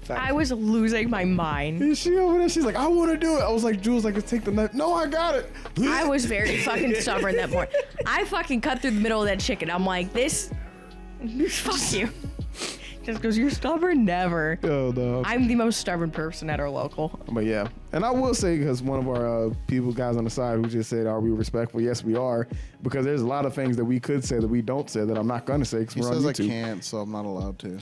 I was losing my mind. And she over there, she's like, I want to do it. I was like, Jules, like, take the knife. No, I got it. I was very fucking stubborn that morning. I fucking cut through the middle of that chicken. I'm like, fuck you. Just because you're stubborn, never. Yo, no. I'm the most stubborn person at our local. But yeah, and I will say, because one of our guys on the side who just said, are we respectful? Yes, we are. Because there's a lot of things that we could say that we don't say that I'm not going to say because He we're on says I YouTube. can't, so I'm not allowed to.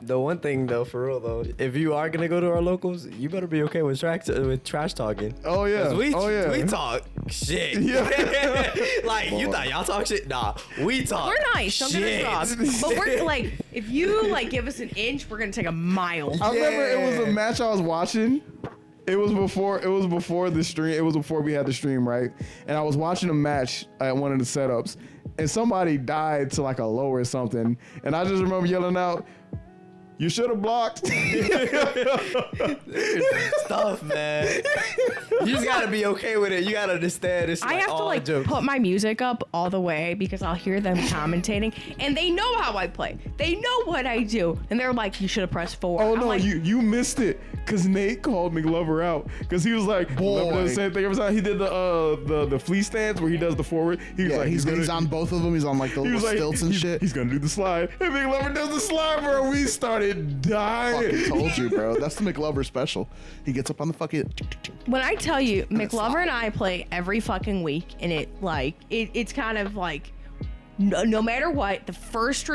The one thing though, for real though, if you are gonna go to our locals, you better be okay with trash talking. Oh, yeah. 'Cause we yeah. talk shit. Yeah. Like you thought y'all talk shit? Nah, we talk. We're nice, don't get shit. us wrong. But we're like, if you like give us an inch, we're gonna take a mile. I remember it was a match I was watching. It was before the stream. It was before we had the stream, right? And I was watching a match at one of the setups, and somebody died to like a low or something. And I just remember yelling out, "You should have blocked." Stuff, man. You just gotta be okay with it. You gotta understand. It's I have to all like jokes. put my music up all the way because I'll hear them commentating and they know how I play. They know what I do. And they're like, you should have pressed 4. Oh I'm no, like, you missed it because Nate called McLover out because he was like, Boy. McLover does the same thing every time he did the flea stance where he does the forward. He was Yeah, like, he's on both of them. He's on like the he was like, stilts and he's, shit. He's gonna do the slide, and McLover does the slide, bro. We started dying. Fucking told you, bro. That's the McLover special. He gets up on the fucking. when I tell you, McLover and I play every fucking week, and it's kind of like, no matter what, the first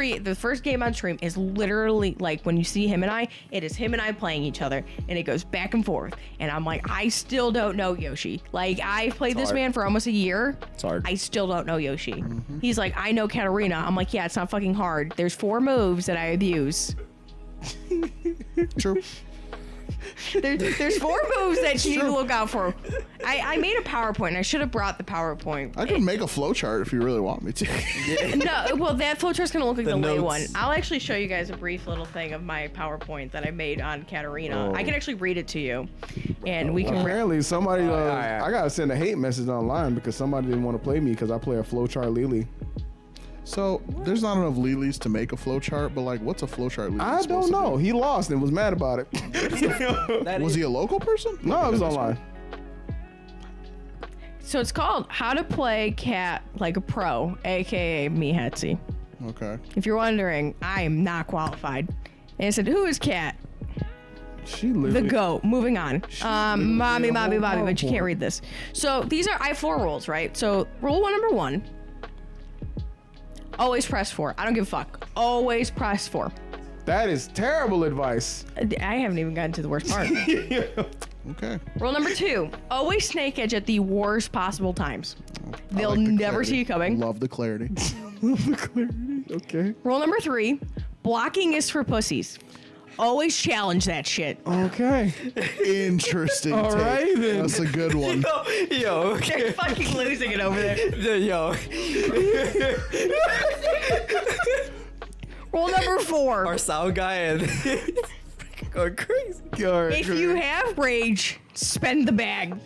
game on stream is literally like when you see him and I, it is him and I playing each other, and it goes back and forth. And I'm like, I still don't know Yoshi. Like I played this man for almost a year. It's hard. I still don't know Yoshi. He's like, I know Katarina. I'm like, yeah, it's not fucking hard. There's 4 moves that I abuse. True. There's 4 moves that you need to look out for. I made a PowerPoint. I should have brought the PowerPoint. I can make a flowchart if you really want me to. No, well, that flowchart's gonna look like the lay notes. one. I'll actually show you guys a brief little thing of my PowerPoint that I made on Katarina. I can actually read it to you, and we can. Apparently, somebody. right. I gotta send a hate message online because somebody didn't want to play me because I play a flowchart Lily. So there's not enough Lilies to make a flowchart, but like, what's a flowchart? Lily I don't know. He lost and was mad about it. That Was is- he a local person? No, it was online. So it's called How to Play Cat Like a Pro, aka Okayhetzy. Okay. If you're wondering, I am not qualified. And I said, who is Cat? She The literally. goat. Moving on. Mommy, a whole but you can't PowerPoint. read this. So I have 4 rules, right? So rule number 1. Always press 4. I don't give a fuck. Always press 4. That is terrible advice. I haven't even gotten to the worst part. Okay. Rule number 2. Always snake edge at the worst possible times. They'll like the never clarity. see you coming. Love the clarity. Okay. Rule number 3. Blocking is for pussies. Always challenge that shit. Okay. Interesting. All take. right, then. That's a good one. Yo, They're fucking losing it over there. yo. Rule number 4. Our sound guy and going crazy. If you have rage, spend the bag.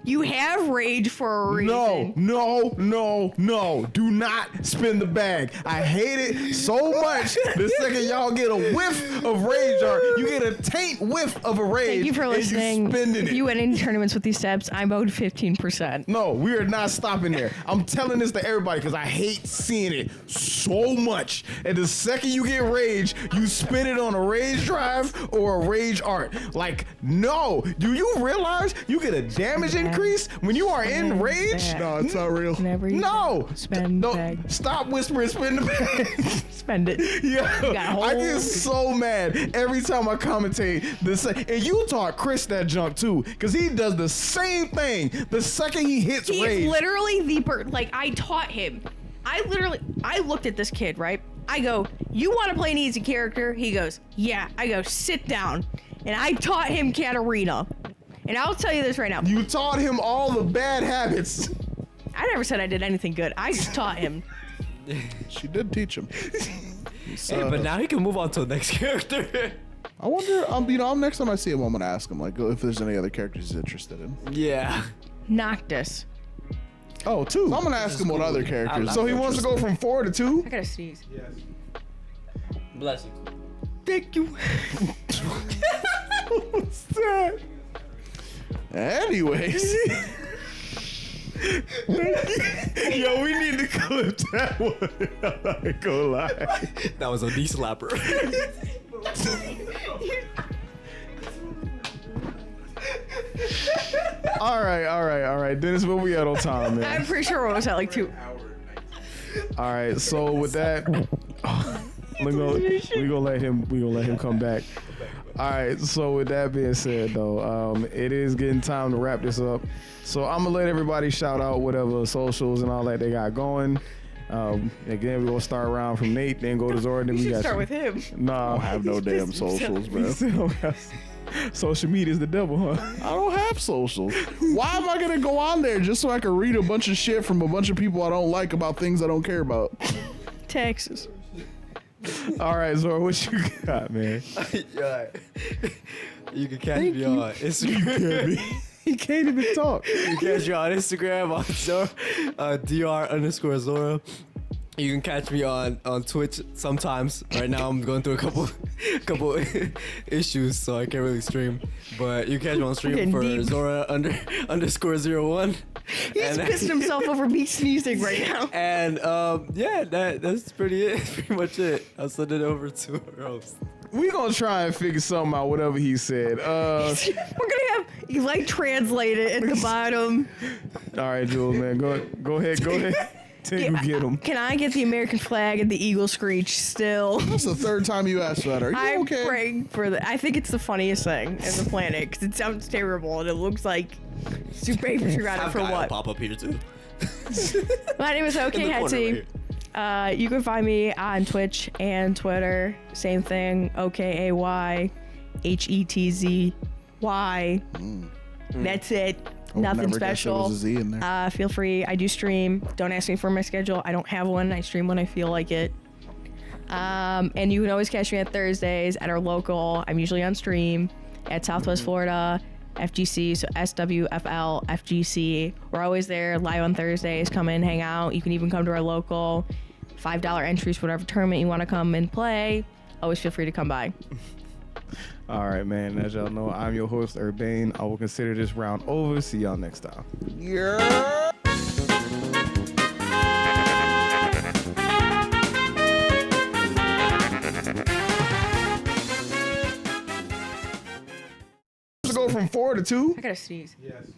You have rage for a reason. No. Do not spin the bag. I hate it so much. The second y'all get a whiff of rage or you get a taint whiff of a rage. Thank you for and listening. You spending If it. you went into tournaments with these steps, I vote 15%. No, we are not stopping there. I'm telling this to everybody because I hate seeing it so much. And the second you get rage, you spin it on a rage drive or a rage art. Like, no. Do you really realize you get a damage increase when you are enraged? No, it's not real. Whenever you No. spend No. bag. Stop whispering. Spin the bag. Spend it. Yeah, got I get hold. so mad every time I commentate this. And you taught Chris that junk too, because he does the same thing the second he hits He rage. is literally like I taught him. I looked at this kid, right? I go, you want to play an easy character? He goes, yeah. I go, sit down. And I taught him Katarina. And I'll tell you this right now. You taught him all the bad habits. I never said I did anything good. I just taught him. She did teach him. Hey, but now he can move on to the next character. I wonder, next time I see him, I'm gonna ask him like if there's any other characters he's interested in. Yeah. Noctis. Oh, two. So I'm gonna ask him what other characters. So he wants to go from 4 to 2? I gotta sneeze. Bless you. Thank you. What's that? Anyways, Yo, we need to clip that one. I ain't gonna lie. That was a knee slapper. All right. Dennis, where we at on time, man? I'm pretty sure it was at like 2. All right, so with that, we gonna let him come back. All right, so with that being said, though, it is getting time to wrap this up. So I'm gonna let everybody shout out whatever socials and all that they got going. Again, we're gonna start around from Nate, then go to Zora, then We we should got start with him. Nah, I don't have no damn socials, bro. Social media is the devil, huh? I don't have socials. Why am I gonna go on there just so I can read a bunch of shit from a bunch of people I don't like about things I don't care about? Texas. All right, Zora, what you got, man? Yeah. You can catch me on Instagram. He can't even talk. You can catch me on Instagram on Zora, dr_Zora. You can catch me on Twitch sometimes. Right now I'm going through a couple issues, so I can't really stream. But you can catch me on stream Getting for deep. Zora_01. He's pissing himself over me sneezing right now. And yeah, that's pretty it. That's pretty much it. I'll send it over to our host. We gonna try and figure something out, whatever he said. We're gonna have you like translate it at the bottom. All right, Jules, man, go ahead. Take you get him. Can I get the American flag and the eagle screech still? That's the third time you asked that. Are you I'm okay? praying praying for the. I think it's the funniest thing in the planet because it sounds terrible and it looks like super patriotic Have for Kyle what? pop up here too. My name is In the corner right Okayhetzy. here. You can find me on Twitch and Twitter. Same thing. OKAYHETZY. That's it. Nothing Never guessed there special. was a Z in there. Feel free. I do stream. Don't ask me for my schedule. I don't have one. I stream when I feel like it. And you can always catch me on Thursdays at our local. I'm usually on stream at Southwest Florida FGC, so SWFL FGC. We're always there live on Thursdays. Come in, hang out. You can even come to our local $5 entries for whatever tournament you want to come and play. Always feel free to come by. All right, man. As y'all know, I'm your host, Urbane. I will consider this round over. See y'all next time. Yeah. To go from 4 to 2. I gotta sneeze. Yes.